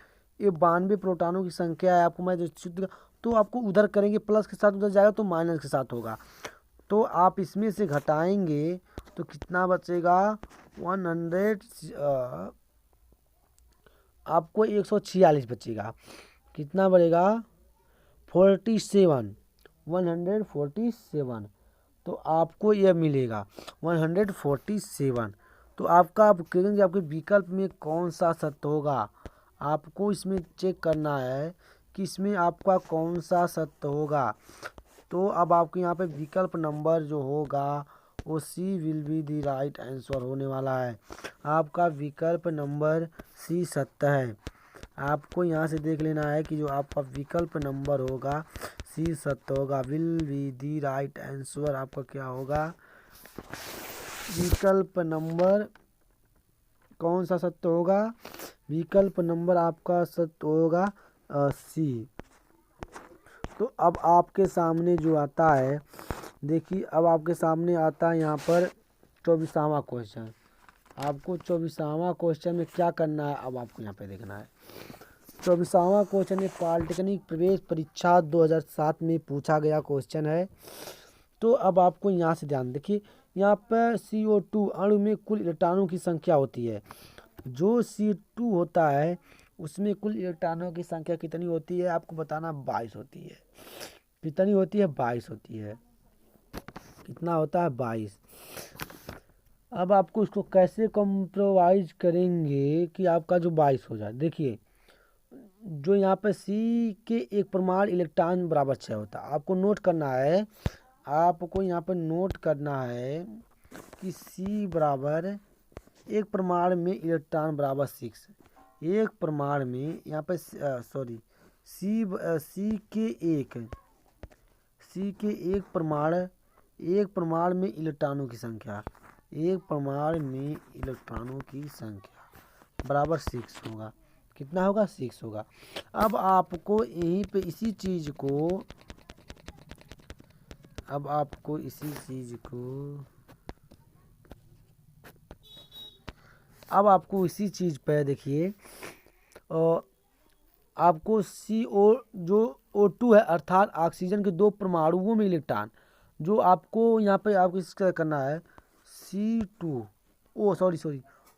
ये 92 प्रोटॉनों की संख्या है। आपको मैं जो शुद्ध, तो आपको उधर करेंगे प्लस के साथ, उधर जाएगा तो माइनस के साथ होगा। तो आप इसमें से घटाएंगे तो कितना बचेगा, 100 आपको 146 बचेगा। कितना बढ़ेगा, 47, 147। तो आपको यह मिलेगा 147। तो आपका आप कहेंगे आपके विकल्प में कौन सा सत्य होगा, आपको इसमें चेक करना है कि इसमें आपका कौन सा सत्य होगा। तो अब आपके यहाँ पे विकल्प नंबर जो होगा वो C will be the right answer होने वाला है। आपका विकल्प नंबर सी सत्य है। आपको यहाँ से देख लेना है कि जो आपका विकल्प नंबर होगा सी सत्य होगा, will be the right answer आपका क्या होगा, विकल्प नंबर कौन सा सत्य होगा, विकल्प नंबर आपका सत्य होगा सी। तो अब आपके सामने जो आता है, देखिए अब आपके सामने आता है यहाँ पर 24वां क्वेश्चन। आपको 24वां क्वेश्चन में क्या करना है, अब आपको यहाँ पे देखना है 24वां क्वेश्चन, एक पॉलिटेक्निक प्रवेश परीक्षा 2007 में पूछा गया क्वेश्चन है। तो अब आपको यहाँ से ध्यान देखिए, यहाँ पर CO2 अणु में कुल इलेक्ट्रॉनों की संख्या होती है। जो C2 होता है उसमें कुल इलेक्ट्रॉनों की संख्या कितनी होती है, आपको बताना 22 होती है। कितनी होती है, 22 होती है। कितना होता है, 22। अब आपको इसको कैसे कंप्रोमाइज करेंगे कि आपका जो 22 हो जाए। देखिए जो यहाँ पे C के एक परमाणु इलेक्ट्रॉन बराबर 6 होता है। आपको नोट करना है, आपको यहाँ पर नोट करना है कि C बराबर एक परमाणु में इलेक्ट्रॉन बराबर 6। एक परमाणु में यहाँ पे C के एक परमाणु में इलेक्ट्रॉनों की संख्या, एक परमाणु में इलेक्ट्रॉनों की संख्या बराबर 6 होगा। कितना होगा, 6 होगा। अब आपको यहीं पे इसी चीज को अब आपको इसी चीज पे देखिए, आपको CO जो O2 है अर्थात ऑक्सीजन के 2 परमाणुओं में इलेक्ट्रॉन, जो आपको यहाँ पे आपको इसका करना है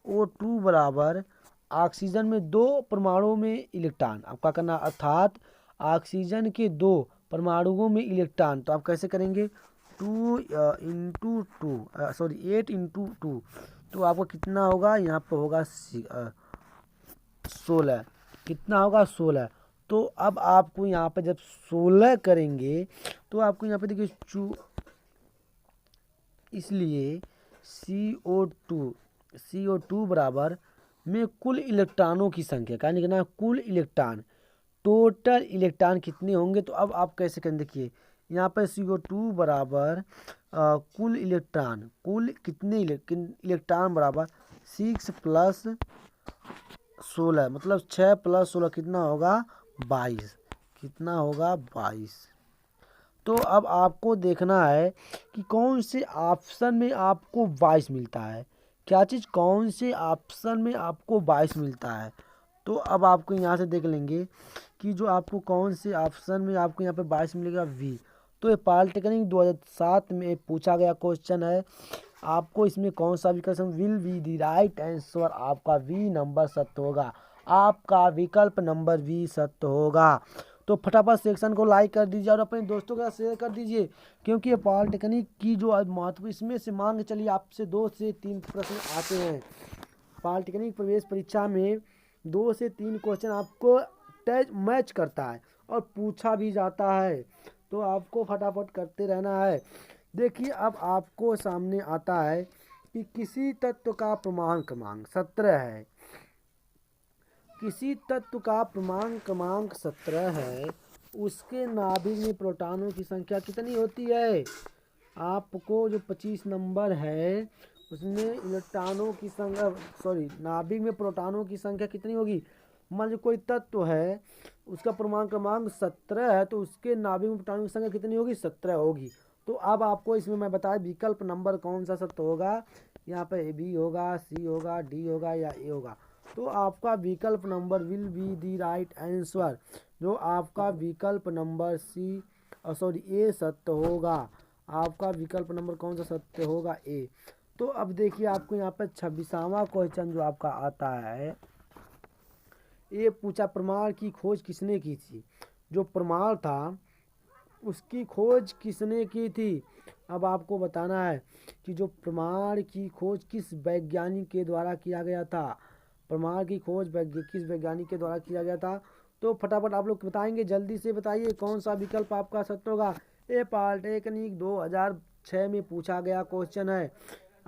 O2 बराबर ऑक्सीजन में 2 परमाणुओं में इलेक्ट्रॉन आपका करना, अर्थात ऑक्सीजन के 2 परमाणुओं में इलेक्ट्रॉन। तो आप कैसे करेंगे, 8 इंटू 2। तो आपको कितना होगा, यहाँ पर होगा 16। कितना होगा, 16। तो अब आपको यहाँ पे जब 16 करेंगे तो आपको यहाँ पे देखिए इसलिए CO2 बराबर में कुल इलेक्ट्रॉनों की संख्या का निकलना है, कुल इलेक्ट्रॉन, टोटल इलेक्ट्रॉन कितने होंगे। तो अब आप कैसे करें, देखिए यहाँ पर CO2 बराबर कुल इलेक्ट्रॉन, कुल कितने इलेक्ट्रॉन बराबर 6 प्लस 16, मतलब 6 प्लस 16 कितना होगा, 22। कितना होगा, 22। तो अब आपको देखना है कि कौन से ऑप्शन में आपको 22 मिलता है। क्या चीज़, कौन से ऑप्शन में आपको 22 मिलता है। तो अब आपको यहाँ से देख लेंगे कि जो आपको कौन से ऑप्शन में आपको यहाँ पे 22 मिलेगा, वी। तो ये पॉलिटेक्निक 2007 में पूछा गया क्वेश्चन है। आपको इसमें कौन सा विकल्प will be the right answer, आपका वी नंबर सत्य होगा। आपका विकल्प नंबर वी सत्य होगा। तो फटाफट सेक्शन को लाइक कर दीजिए और अपने दोस्तों के साथ शेयर कर दीजिए, क्योंकि ये पॉलिटेक्निक की जो महत्व, इसमें से मान के चलिए आपसे 2 से 3 प्रश्न आते हैं। पॉलिटेक्निक प्रवेश परीक्षा में 2 से 3 क्वेश्चन आपको मैच करता है और पूछा भी जाता है। तो आपको फटाफट करते रहना है। देखिए अब आपको सामने आता है कि किसी तत्व का प्रमाण क्रमांक 17 है। किसी तत्व का प्रमाण क्रमांक 17 है, उसके नाभिक में प्रोटॉनों की संख्या कितनी होती है। आपको जो 25 नंबर है उसमें इलेक्ट्रॉनों की संख्या, नाभिक में प्रोटॉनों की संख्या कितनी होगी। मान लीजिए कोई तत्व है, उसका प्रमाण क्रमांक 17 है, तो उसके नाभिक में प्रोटॉनों की संख्या कितनी होगी, 17 होगी। तो अब आपको इसमें मैं बताया विकल्प नंबर कौन सा सत्य होगा। यहाँ पे बी होगा, सी होगा, डी होगा या ए होगा। तो आपका विकल्प number will be the right answer. जो आपका विकल्प नंबर ए सत्य होगा। आपका विकल्प नंबर कौन सा सत्य होगा, ए। तो अब देखिए आपको यहाँ पे 26वां क्वेश्चन जो आपका आता है, ये पूछा प्रमाण की खोज किसने की थी। जो प्रमाण था उसकी खोज किसने की थी। अब आपको बताना है कि जो प्रमाण की खोज किस वैज्ञानिक के द्वारा किया गया था। प्रमाण की खोज किस वैज्ञानिक के द्वारा किया गया था। तो फटाफट आप लोग बताएंगे, जल्दी से बताइए कौन सा विकल्प आपका सत्य होगा। ये पॉलिटेक्निक 2006 में पूछा गया क्वेश्चन है।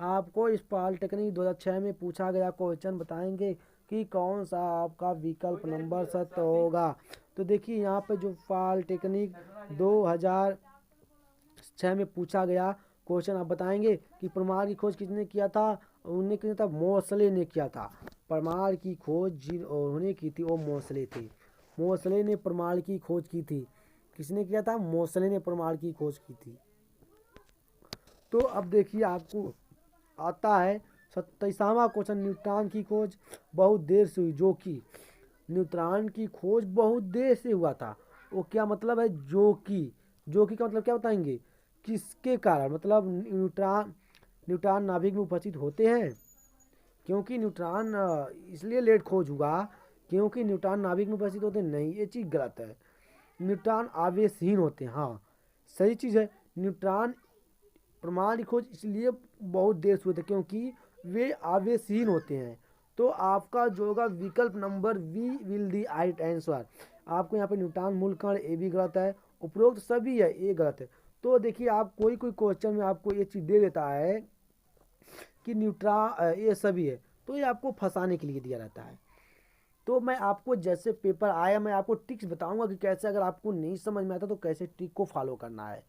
आपको इस पॉलिटेक्निक 2006 में पूछा गया क्वेश्चन बताएंगे कि कौन सा आपका विकल्प नंबर सत्य होगा। तो देखिए यहाँ पे जो पॉलिटेक्निक 2006 में पूछा गया क्वेश्चन आप बताएंगे कि प्रमाण की खोज किसने किया था। उन्होंने किया था, मोसले ने किया था। प्रमाण की खोज उन्होंने की थी, वो मोसले थे। मोसले ने प्रमाण की खोज की थी। किसने किया था, मोसले ने प्रमाण की खोज की थी। तो अब देखिए आपको आता है 27वां क्वेश्चन, न्यूट्रॉन की खोज बहुत देर से हुई। जो कि न्यूट्रॉन की खोज बहुत देर से हुआ था, वो क्या मतलब है, जो कि का मतलब क्या बताएंगे, किसके कारण। मतलब न्यूट्रॉन नाभिक में उपस्थित होते हैं, क्योंकि न्यूट्रॉन इसलिए लेट खोज हुआ क्योंकि न्यूट्रॉन नाभिक में उपस्थित होते नहीं, ये चीज़ गलत है। न्यूट्रॉन आवेशहीन होते हैं, हाँ सही चीज़ है। न्यूट्रॉन प्रमाण की खोज इसलिए बहुत देर से हुई थी क्योंकि वे आवेशहीन होते हैं। तो आपका जो होगा विकल्प number B will the right answer. आपको यहाँ पे न्यूट्रॉन मूल कण, ए भी गलत है, उपरोक्त सभी है, ए गलत है। तो देखिए आप कोई क्वेश्चन में आपको ये चीज़ दे देता है कि न्यूट्रॉन ये सभी है, तो ये आपको फंसाने के लिए दिया रहता है। तो मैं आपको जैसे पेपर आया मैं आपको ट्रिक्स बताऊंगा कि कैसे, अगर आपको नहीं समझ में आता तो कैसे ट्रिक को फॉलो करना है।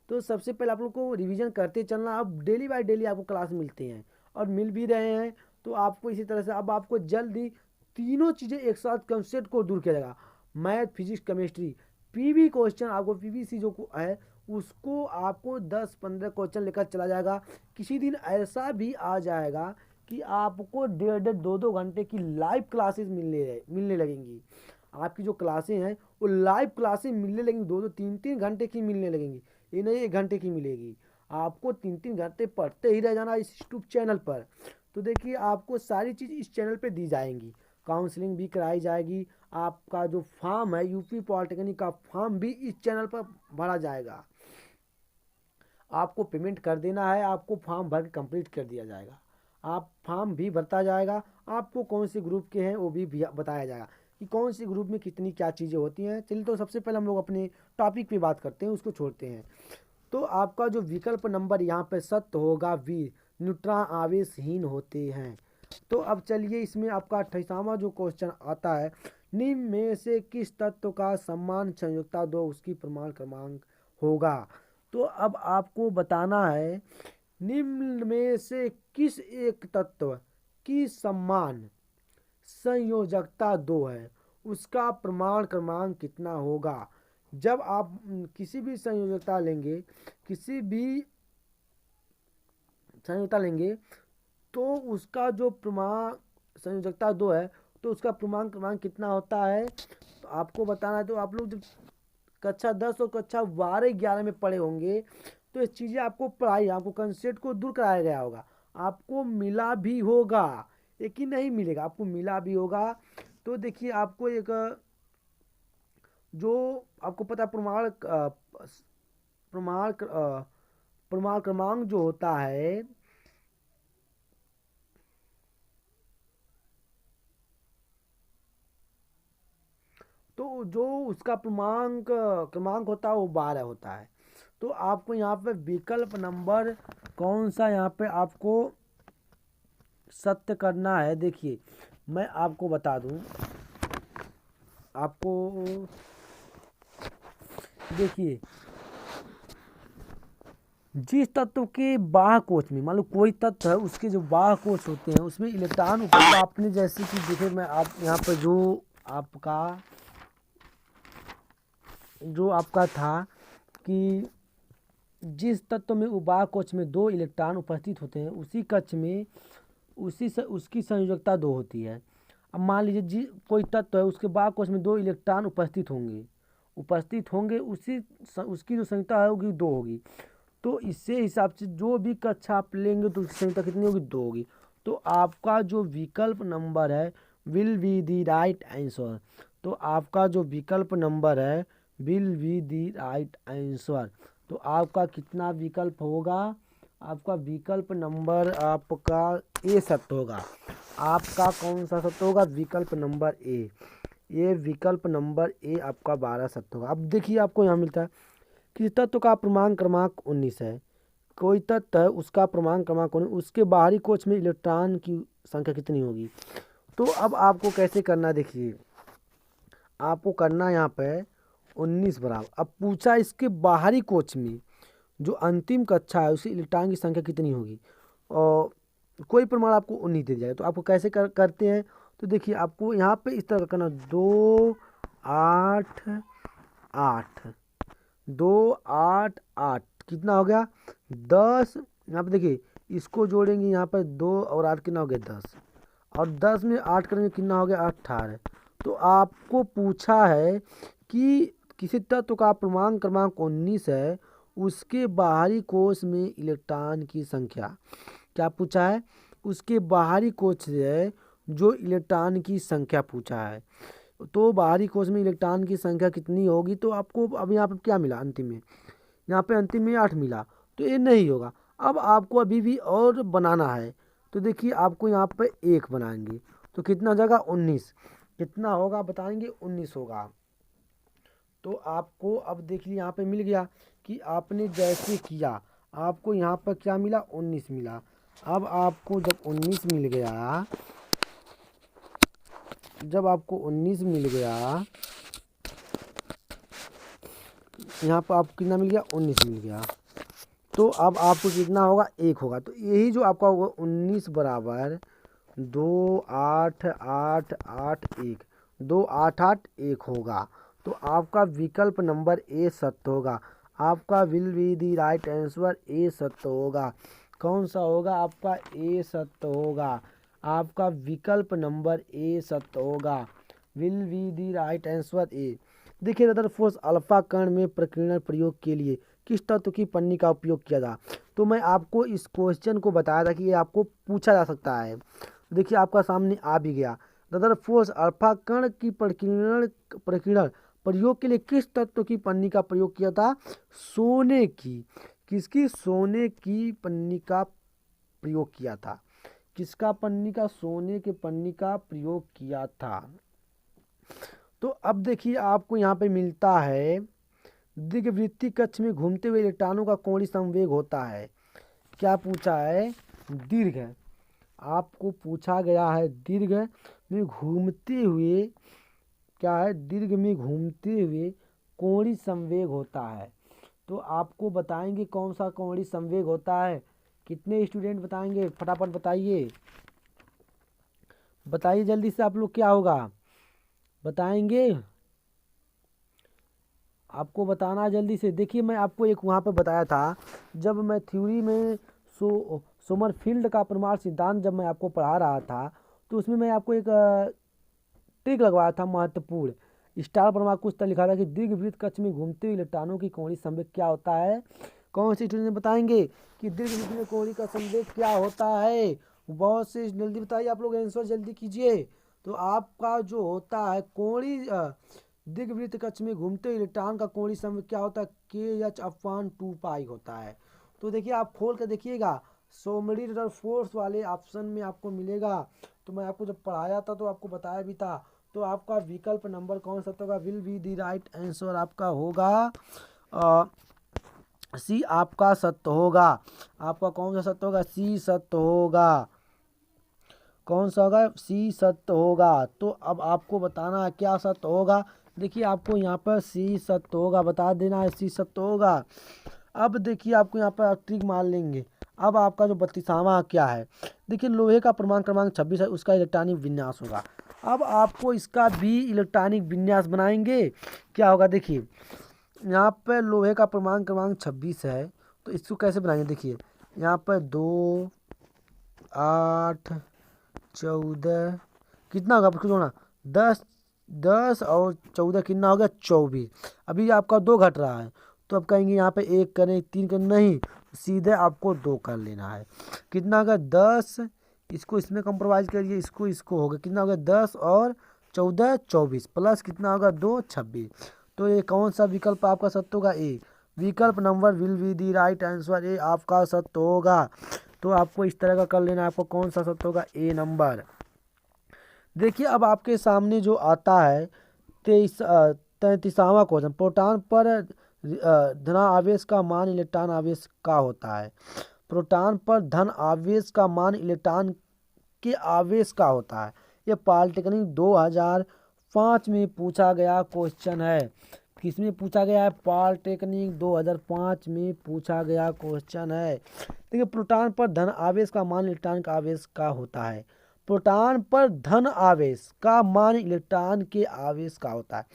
तो सबसे पहले आप लोग को रिवीजन करते चलना। अब डेली बाय डेली आपको क्लास मिलते हैं और मिल भी रहे हैं। तो आपको इसी तरह से अब आपको जल्दी तीनों चीज़ें एक साथ कंसेप्ट को दूर किया जाएगा। Math, physics, chemistry, PV question आपको पीवीसी जो है उसको आपको 10-15 क्वेश्चन लेकर चला जाएगा। किसी दिन ऐसा भी आ जाएगा कि आपको 1.5 2 घंटे की लाइव क्लासेस मिलने लगेंगी। आपकी जो क्लासें हैं वो लाइव क्लासें मिलने लगेंगी, 2 3 घंटे की मिलने लगेंगी। ये नहीं 1 घंटे की मिलेगी। आपको 3 घंटे पढ़ते ही रह जाना इस यूट्यूब चैनल पर। तो देखिए आपको सारी चीज़ इस चैनल पे दी जाएंगी। काउंसलिंग भी कराई जाएगी। आपका जो फॉर्म है यूपी पॉलिटेक्निक का फॉर्म भी इस चैनल पर भरा जाएगा। आपको पेमेंट कर देना है, आपको फॉर्म भर के कंप्लीट कर दिया जाएगा। आप फॉर्म भी भरता जाएगा। आपको कौन से ग्रुप के हैं वो भी बताया जाएगा कि कौन सी ग्रुप में कितनी क्या चीज़ें होती हैं। चलिए तो सबसे पहले हम लोग अपने टॉपिक पे बात करते हैं, उसको छोड़ते हैं। तो आपका जो विकल्प नंबर यहाँ पे सत्य होगा, वी न्यूट्रॉन आवेशहीन होते हैं। तो अब चलिए इसमें आपका 28वां जो क्वेश्चन आता है, निम्न में से किस तत्व का समान संयोजकता 2 उसकी प्रमाण क्रमांक होगा। तो अब आपको बताना है निम्न में से किस एक तत्व की समान संयोजकता 2 है, उसका प्रमाण क्रमांक कितना होगा। जब आप किसी भी संयोजकता लेंगे, किसी भी संयोजकता लेंगे, तो उसका जो प्रमाण संयोजकता 2 है, तो उसका प्रमाण क्रमांक कितना होता है तो आपको बताना है। तो आप लोग जब कक्षा 10 और कक्षा 12-11 में पढ़े होंगे, तो ये चीज़ें आपको पढ़ाई, आपको कंसेप्ट को दूर कराया गया होगा, आपको मिला भी होगा, एक ही नहीं मिलेगा, आपको मिला भी होगा। तो देखिए आपको एक जो आपको पता है प्रमाण प्रमाण क्रमांक जो होता है, तो जो उसका क्रमांक होता है वो 12 होता है। तो आपको यहाँ पे विकल्प नंबर कौन सा यहाँ पे आपको सत्य करना है। देखिए मैं आपको बता दूं, आपको देखिए जिस तत्व के बाह्य कोश में, मान लो कोई तत्व है, उसके जो बाह्य कोश होते हैं उसमें इलेक्ट्रॉन उपस्थित, आपने जैसे कि देखे, मैं आप यहाँ पर जो आपका था कि जिस तत्व में बाह्य कोश में 2 इलेक्ट्रॉन उपस्थित होते हैं, उसी कक्ष में उसकी संयोजकता 2 होती है। अब मान लीजिए कोई तत्व है, उसके बाह्य कोश में 2 इलेक्ट्रॉन उपस्थित होंगे, उसकी जो संयोजकता होगी 2 होगी। तो इससे हिसाब से जो भी कक्षा आप लेंगे तो उसकी संख्या कितनी होगी, 2 होगी। तो आपका जो विकल्प नंबर है will be the right answer. तो आपका जो विकल्प नंबर है will be the right answer. तो आपका कितना विकल्प होगा, आपका विकल्प नंबर आपका ए सत्य होगा। आपका कौन सा सत्य होगा, विकल्प नंबर ए। ये विकल्प नंबर ए आपका 12 सत्य होगा। अब देखिए आपको यहाँ मिलता है कि तत्व का प्रमाण क्रमांक 19 है, कोई तत्व है उसका प्रमाण क्रमांक 19, उसके बाहरी कोश में इलेक्ट्रॉन की संख्या कितनी होगी। तो अब आपको कैसे करना, देखिए आपको करना यहाँ पे 19 बराबर, अब पूछा इसके बाहरी कोश में जो अंतिम कक्षा है उसे इलेक्ट्रॉन की संख्या कितनी होगी, और कोई प्रमाण आपको 19 दे जाएगा। तो आपको कैसे करते हैं, तो देखिए आपको यहाँ पे इस तरह करना 2 8 8 2 8 8 कितना हो गया 10। यहाँ पे देखिए इसको जोड़ेंगे, यहाँ पर 2 और 8 कितना हो गया 10, और 10 में 8 करेंगे कितना हो गया 18। तो आपको पूछा है कि किसी तत्व का प्रमाण क्रमांक 19 है, उसके बाहरी कोश में इलेक्ट्रॉन की संख्या, क्या पूछा है, उसके बाहरी कोश से जो इलेक्ट्रॉन की संख्या पूछा है। तो बाहरी कोश में इलेक्ट्रॉन की संख्या कितनी होगी। तो आपको अब यहाँ पे क्या मिला अंतिम में, यहाँ पे अंतिम में 8 मिला, तो ये नहीं होगा। अब आपको अभी भी और बनाना है। तो देखिए आपको यहाँ पे 1 बनाएंगे तो कितना हो जाएगा 19, कितना होगा बताएंगे 19 होगा। तो आपको अब देखिए यहाँ पे मिल गया कि आपने जैसे किया आपको यहाँ पर क्या मिला 19 मिला। अब आपको जब 19 मिल गया, जब आपको 19 मिल गया, यहाँ पर आपको कितना मिल गया 19 मिल गया, तो अब आपको कितना होगा 1 होगा। तो यही जो आपका होगा 19 बराबर 2 8 8 8 1, 2 8 8 1 होगा। तो आपका विकल्प नंबर ए सत्य होगा। आपका will be the right answer ए सत्य होगा। कौन सा होगा आपका ए सत्य होगा। आपका विकल्प नंबर ए सत्य होगा, will be the right answer ए। देखिए रदरफोर्ड अल्फा कण में प्रकीर्णन प्रयोग के लिए किस तत्व की पन्नी का उपयोग किया था। तो मैं आपको इस क्वेश्चन को बताया था कि ये आपको पूछा जा सकता है। देखिए आपका सामने आ भी गया, रदरफोर्ड अल्फा कण की प्रकीर्णन प्रयोग के लिए किस तत्व की पन्नी का प्रयोग किया था, सोने की। किसकी, सोने की पन्नी का प्रयोग किया था। किसका पन्नी का, सोने के पन्नी का प्रयोग किया था। तो अब देखिए आपको यहाँ पे मिलता है दीर्घवृत्तीय कक्ष में घूमते हुए इलेक्ट्रॉनों का कोणीय संवेग होता है। क्या पूछा है, दीर्घ, आपको पूछा गया है दीर्घ में घूमते हुए, क्या है, दीर्घ में घूमते हुए कोणीय संवेग होता है। तो आपको बताएंगे कौन सा कोणीय संवेग होता है। कितने स्टूडेंट बताएंगे, फटाफट बताइए, बताइए जल्दी से आप लोग, क्या होगा बताएंगे। आपको बताना है जल्दी से। देखिए मैं आपको एक वहाँ पे बताया था, जब मैं थ्योरी में सोमरफील्ड का परमाणु सिद्धांत जब मैं आपको पढ़ा रहा था, तो उसमें मैं आपको एक ट्रिक लगवाया था महत्वपूर्ण। स्टार परमाणु कुछ तरह लिखा था कि दीर्घवृत्त कक्ष में घूमते हुए इलेक्ट्रॉनों की कोणीय संवेग क्या होता है। कौन से स्टूडेंट बताएंगे कि दीर्घवृत्त में कोणीय का संवेग क्या होता है? बहुत से जल्दी बताइए, आप लोग आंसर जल्दी कीजिए। तो आपका जो होता है कोणीय दीर्घवृत्त कक्ष में घूमते हुए इलेक्ट्रॉन का कोणीय संवेग क्या होता है? KH/2 पाई होता है। तो देखिए आप खोल कर देखिएगा, सोमरी फोर्स वाले ऑप्शन में आपको मिलेगा। तो मैं आपको जब पढ़ाया था तो आपको बताया भी था। तो आपका विकल्प नंबर कौन सा होगा? Will be the right answer आपका होगा सी, आपका सत्य होगा। आपका कौन सा सत्य होगा? सी सत्य होगा। कौन सा होगा? सी सत्य होगा। तो अब आपको बताना है क्या सत्य होगा। देखिए आपको यहाँ पर सी सत्य होगा बता देना है, सी सत्य होगा। अब देखिए आपको यहाँ पर ट्रिक मार लेंगे। अब आपका जो 32वां क्या है? देखिए लोहे का परमाणु क्रमांक 26 है, उसका इलेक्ट्रॉनिक विन्यास होगा। अब आपको इसका भी इलेक्ट्रॉनिक विन्यास बनाएंगे। क्या होगा? देखिए यहाँ पर लोहे का परमाणु क्रमांक 26 है, तो इसको कैसे बनाएंगे? देखिए यहाँ पर 2, 8, 14 कितना होगा? आपको जोड़ना 10, 10 और 14 कितना हो गया? 24। अभी आपका 2 घट रहा है, तो अब कहेंगे यहाँ पे 1 करें 3 करें, नहीं सीधे आपको 2 कर लेना है। कितना होगा? 10, इसको इसमें कंप्रोमाइज करिए, इसको इसको होगा कितना होगा? 10 और 14 24 प्लस कितना होगा? 2 26। तो ये कौन सा विकल्प आपका सत्य होगा? ए। विकल्प number will be the right answer, A आपका सत्य होगा। तो आपको इस तरह का कर लेना है। आपको कौन सा सत्य होगा? ए नंबर। देखिए अब आपके सामने जो आता है 33वां क्वेश्चन, प्रोटॉन पर धन आवेश का मान इलेक्ट्रॉन आवेश का होता है। प्रोटॉन पर धन आवेश का मान इलेक्ट्रॉन के आवेश का होता है। ये पॉलिटेक्निक 2005 में पूछा गया क्वेश्चन है। किसमें पूछा गया है? पॉलिटेक्निक 2005 में पूछा गया क्वेश्चन है। देखिए प्रोटॉन पर धन आवेश का मान इलेक्ट्रॉन का आवेश का होता है। प्रोटॉन पर धन आवेश का मान इलेक्ट्रॉन के आवेश का होता है।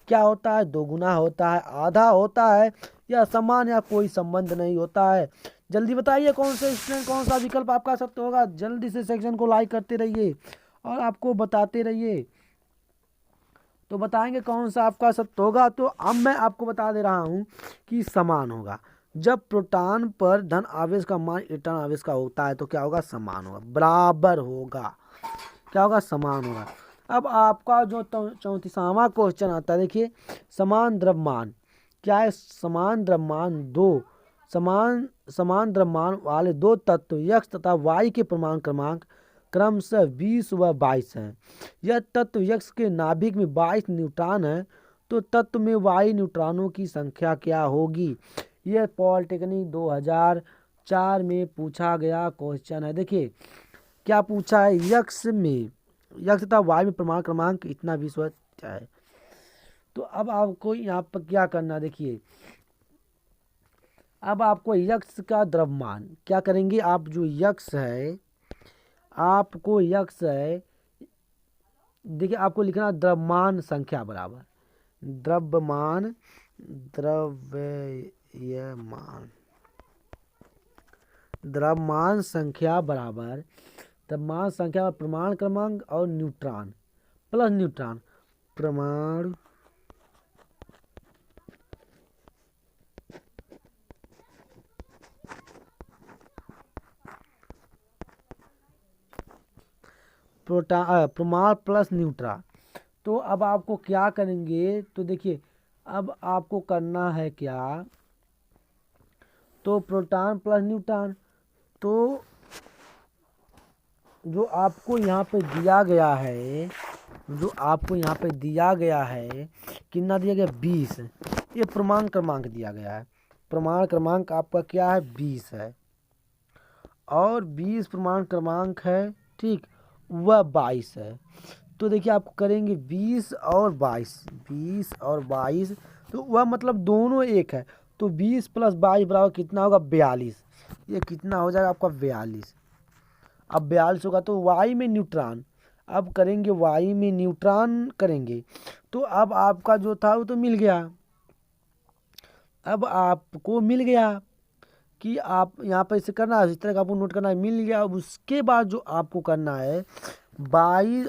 क्या होता है? 2 गुना होता है, आधा होता है, या समान, या कोई संबंध नहीं होता है। जल्दी बताइए कौन सा स्टूडेंट कौन सा विकल्प आपका सत्य होगा। जल्दी से सेक्शन को लाइक करते रहिए और आपको बताते रहिए, तो बताएंगे कौन सा आपका सत्य होगा। तो अब मैं आपको बता दे रहा हूँ कि समान होगा। जब प्रोटॉन पर धन आवेश का मान इलेक्ट्रॉन आवेश का होता है तो क्या होगा? समान होगा, बराबर होगा। क्या होगा? समान होगा। अब आपका जो 34वां क्वेश्चन आता है, देखिए समान द्रव्यमान क्या है? समान द्रव्यमान समान द्रव्यमान वाले 2 तत्व x तथा y के परमाणु क्रमांक क्रमशः 20 व 22 हैं। यह तत्व x के नाभिक में 22 न्यूट्रॉन है, तो तत्व में y न्यूट्रॉनों की संख्या क्या होगी? यह पॉलिटेक्निक 2004 में पूछा गया क्वेश्चन है। देखिए क्या पूछा है? यक्स तथा वाई में परमाणु क्रमांक इतना 20 है। तो अब आपको यहाँ पर क्या करना? देखिए अब आपको यक्स का द्रव्यमान क्या करेंगे? आप जो यक्स है, आपको यक्स है, देखिए आपको लिखना द्रव्यमान संख्या बराबर द्रव्यमान द्रव्यमान संख्या बराबर द्रव्यमान संख्या परमाणु क्रमांक और न्यूट्रॉन प्लस न्यूट्रॉन परमाणु परमाणु प्लस न्यूट्रॉन। तो अब आपको क्या करेंगे? तो देखिए अब आपको करना है क्या? तो प्रोटॉन प्लस न्यूट्रॉन, तो जो आपको यहाँ पे दिया गया है, कितना दिया गया? 20। ये परमाणु क्रमांक दिया गया है। परमाणु क्रमांक आपका क्या है? 20 है, और 20 परमाणु क्रमांक है, ठीक, वह 22 है। तो देखिए आपको करेंगे 20 और 22, तो वह मतलब दोनों एक है। तो 20 + 22 बराबर कितना होगा? 42। ये कितना हो जाएगा आपका? 42। अब 42 होगा तो वाई में न्यूट्रॉन, अब करेंगे वाई में न्यूट्रॉन करेंगे, तो अब आपका जो था वो तो मिल गया। अब आपको मिल गया कि आप यहाँ पर इसे करना है, इस तरह का आपको नोट करना है, मिल गया। अब उसके बाद जो आपको करना है 22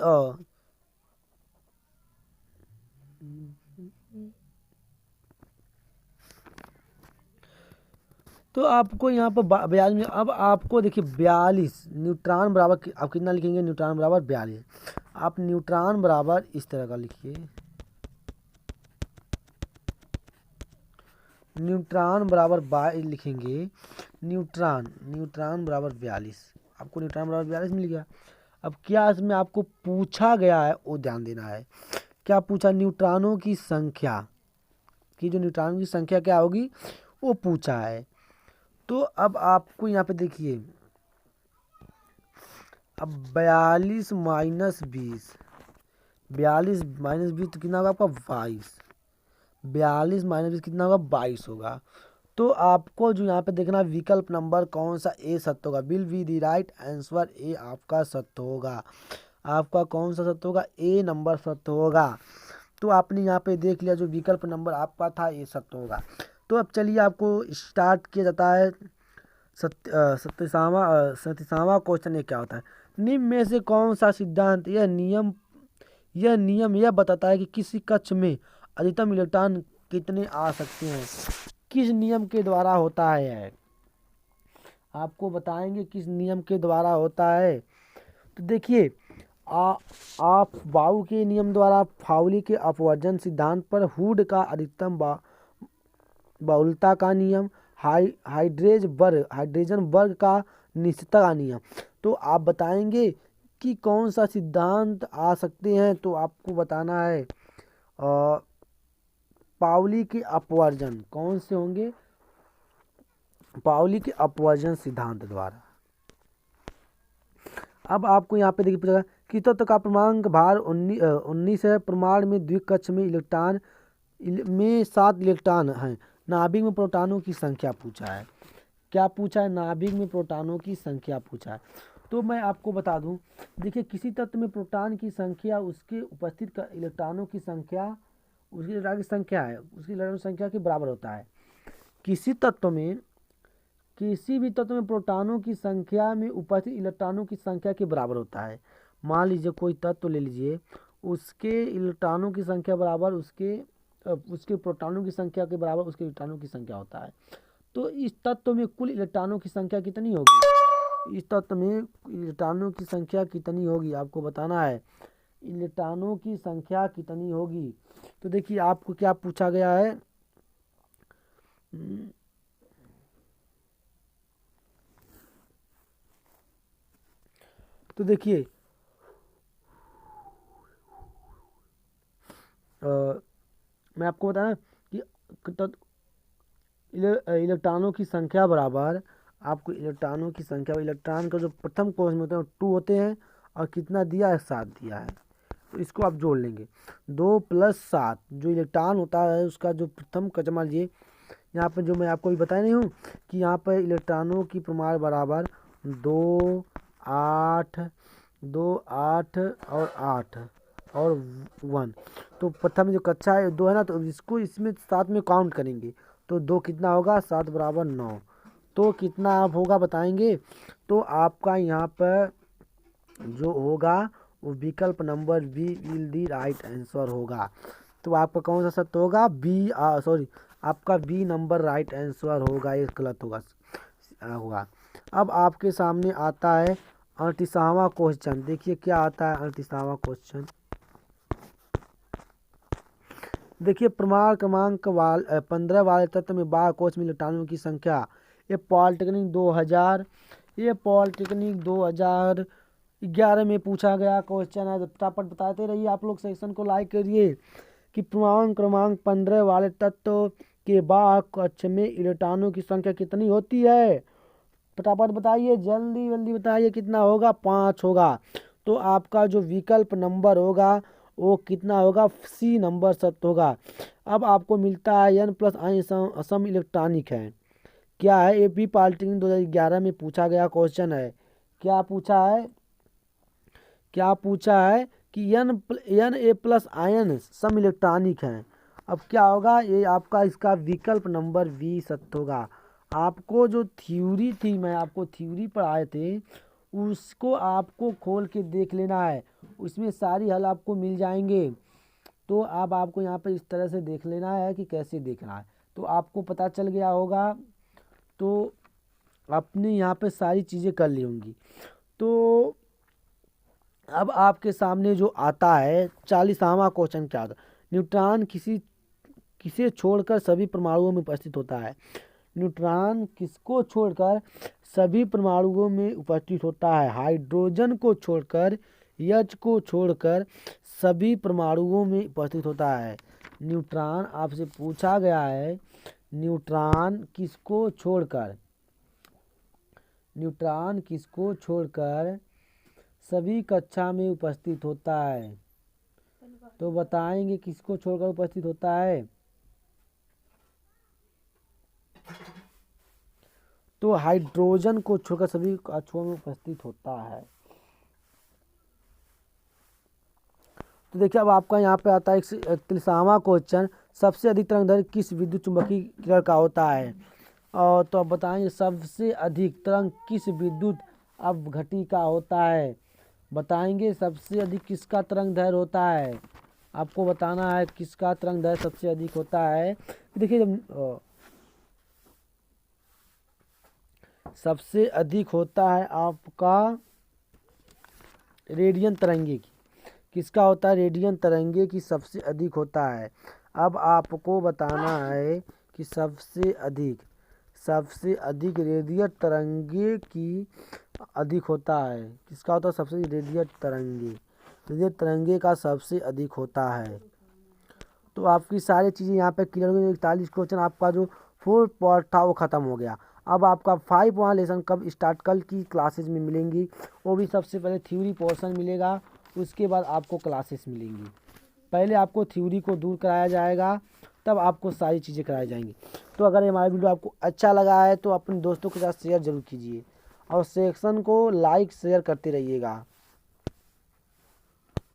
तो आपको यहाँ पर 42 में अब आपको देखिए 42 न्यूट्रॉन बराबर आप कितना लिखेंगे, न्यूट्रॉन बराबर 42। आप न्यूट्रॉन बराबर इस तरह का लिखिए, न्यूट्रॉन बराबर 22 लिखेंगे, न्यूट्रॉन बराबर 42। आपको न्यूट्रॉन बराबर 42 मिल गया। अब क्या इसमें आपको पूछा गया है वो ध्यान देना है। क्या पूछा, न्यूट्रॉनों की संख्या की, जो न्यूट्रॉनों की संख्या क्या होगी वो पूछा है। तो अब आपको यहाँ पे देखिए, अब 42 माइनस 20, 42 माइनस 20 तो कितना होगा आपका 22, 42 माइनस 20 कितना होगा 22 होगा। तो आपको जो यहाँ पे देखना विकल्प नंबर कौन सा ए सत्य होगा, will be the right answer, A आपका सत्य होगा। आपका कौन सा सत्य होगा, ए नंबर सत्य होगा। तो आपने यहाँ पे देख लिया जो विकल्प नंबर आपका था ये सत्य होगा। तो अब चलिए आपको स्टार्ट किया जाता है 37वां क्वेश्चन। ये क्या होता है, निम्न में से कौन सा सिद्धांत यह नियम यह बताता है कि किसी कक्ष में अधिकतम इलेक्ट्रॉन कितने आ सकते हैं, किस नियम के द्वारा होता है, आपको बताएंगे किस नियम के द्वारा होता है। तो देखिए आप बाउ के नियम द्वारा, फाउली के अपवर्जन सिद्धांत पर, हुड का अधिकतम बहुलता का नियम, हाइड्रोजन वर्ग का निश्चितता का नियम। तो आप बताएंगे कि कौन सा सिद्धांत आ सकते हैं। तो आपको बताना है पाउली के अपवर्जन, कौन से होंगे, पाउली के अपवर्जन सिद्धांत द्वारा। अब आपको यहाँ पे देखिए पूछा कि तत्व का क्रमांक भार 19 है, प्रमाण में द्विकक्ष में इलेक्ट्रॉन में 7 इलेक्ट्रॉन हैं, नाभिक में प्रोटॉनों की संख्या पूछा है। क्या पूछा है, नाभिक में प्रोटॉनों की संख्या पूछा है। तो मैं आपको बता दूं, देखिए किसी तत्व में प्रोटॉन की संख्या उसके उपस्थित इलेक्ट्रॉनों की संख्या, उसकी इलेक्ट्रॉन की संख्या है उसकी इलेक्ट्रॉन संख्या के बराबर होता है। किसी भी तत्व में प्रोटॉनों की संख्या में उपस्थित इलेक्ट्रॉनों की संख्या के बराबर होता है। मान लीजिए कोई तत्व ले लीजिए, उसके इलेक्ट्रॉनों की संख्या बराबर उसके प्रोटॉनों की संख्या के बराबर उसके इलेक्ट्रॉनों की संख्या होता है। तो इस तत्व में कुल इलेक्ट्रॉनों की संख्या कितनी होगी, इस तत्व में इलेक्ट्रॉनों की संख्या कितनी होगी आपको बताना है, इलेक्ट्रॉनों की संख्या कितनी होगी। तो देखिए आपको क्या पूछा गया है, तो देखिए मैं आपको बताना कि इलेक्ट्रॉनों की संख्या बराबर, आपको इलेक्ट्रॉनों की संख्या, इलेक्ट्रॉन का जो प्रथम कोष में होते हैं 2 होते हैं और कितना दिया है 7 दिया है। तो इसको आप जोड़ लेंगे 2 + 7, जो इलेक्ट्रॉन होता है उसका जो प्रथम कक्ष, मान लीजिए यहाँ पर जो मैं आपको भी बताया नहीं हूँ कि यहाँ पर इलेक्ट्रॉनों की प्रमाण बराबर 2 8 और 8 और 1। तो प्रथम जो कक्षा है 2 है ना, तो इसको इसमें 7 में काउंट करेंगे तो 2 कितना होगा, 7 बराबर 9। तो कितना आप होगा बताएंगे। तो आपका यहाँ पर जो होगा वो विकल्प number B will the right answer होगा। तो आपका कौन सा सत्य होगा, आपका बी नंबर राइट आंसर होगा, ये गलत होगा। अब आपके सामने आता है 38वां क्वेश्चन। देखिए क्या आता है 38वां क्वेश्चन। देखिए प्रमाण क्रमांक 15 वाले तत्व में बाह्य कोश में इलेक्ट्रॉनों की संख्या, ये पॉलिटेक्निक 2011 में पूछा गया क्वेश्चन है। फटाफट बताते रहिए आप लोग, सेक्शन को लाइक करिए कि प्रमाण क्रमांक 15 वाले तत्व के बाह्य कक्ष में इलेक्ट्रॉनों की संख्या कितनी होती है। फटाफट बताइए, जल्दी जल्दी बताइए, कितना होगा, 5 होगा। तो आपका जो विकल्प नंबर होगा वो कितना होगा, सी नंबर सत्य होगा। अब आपको मिलता है n+i सम इलेक्ट्रॉनिक है। क्या है, ये भी पॉलिटेक्निक 2011 में पूछा गया क्वेश्चन है। क्या पूछा है कि Na+i सम इलेक्ट्रॉनिक है। अब क्या होगा, ये आपका इसका विकल्प नंबर बी सत्य होगा। आपको जो थ्योरी थी, मैं आपको थ्योरी पढ़ाए थे, उसको आपको खोल के देख लेना है, उसमें सारी हल आपको मिल जाएंगे। तो अब आपको यहाँ पे इस तरह से देख लेना है कि कैसे देखना है, तो आपको पता चल गया होगा। तो आपने यहाँ पे सारी चीज़ें कर ली होंगी। तो अब आपके सामने जो आता है 40वां क्वेश्चन क्या आता है, न्यूट्रॉन किसे छोड़कर सभी परमाणुओं में उपस्थित होता है। न्यूट्रॉन किसको छोड़कर सभी परमाणुओं में उपस्थित होता है। हाइड्रोजन को छोड़कर, एच को छोड़कर सभी परमाणुओं में उपस्थित होता है। न्यूट्रॉन आपसे पूछा गया है, न्यूट्रॉन किसको छोड़कर, न्यूट्रॉन किसको छोड़कर सभी कक्षा में उपस्थित होता है। तो बताएंगे किसको छोड़कर उपस्थित होता है। तो हाइड्रोजन को छोड़कर सभी कक्षाओं में उपस्थित होता है। तो देखिए अब आपका यहाँ पे आता है 31वां क्वेश्चन, सबसे अधिक तरंग किस विद्युत चुम्बकीय किरण का होता है। और तो अब बताएंगे सबसे अधिक तरंग किस विद्युत अपघटी का होता है। बताएंगे सबसे अधिक किसका तरंग दैर्घ्य होता है, आपको बताना है किसका तरंग दैर्घ्य सबसे अधिक होता है। देखिए जब सबसे अधिक होता है आपका रेडियन तरंगे की, किसका होता है, रेडियन तरंगे की सबसे अधिक होता है। अब आपको बताना है कि सबसे अधिक रेडियन तरंगे की अधिक होता है, किसका होता है सबसे रेडियन तरंगे का सबसे अधिक होता है। तो आपकी सारी चीज़ें यहाँ पे क्लियर हो गई। 41 क्वेश्चन आपका जो 4 पार्ट था वो ख़त्म हो गया। अब आपका 5 वाला लेसन कब स्टार्ट, कल की क्लासेस में मिलेंगी। वो भी सबसे पहले थ्योरी पोर्शन मिलेगा, उसके बाद आपको क्लासेस मिलेंगी। पहले आपको थ्योरी को दूर कराया जाएगा, तब आपको सारी चीज़ें कराई जाएंगी। तो अगर हमारा वीडियो आपको अच्छा लगा है तो अपने दोस्तों के साथ शेयर जरूर कीजिए और सेक्शन को लाइक शेयर करते रहिएगा।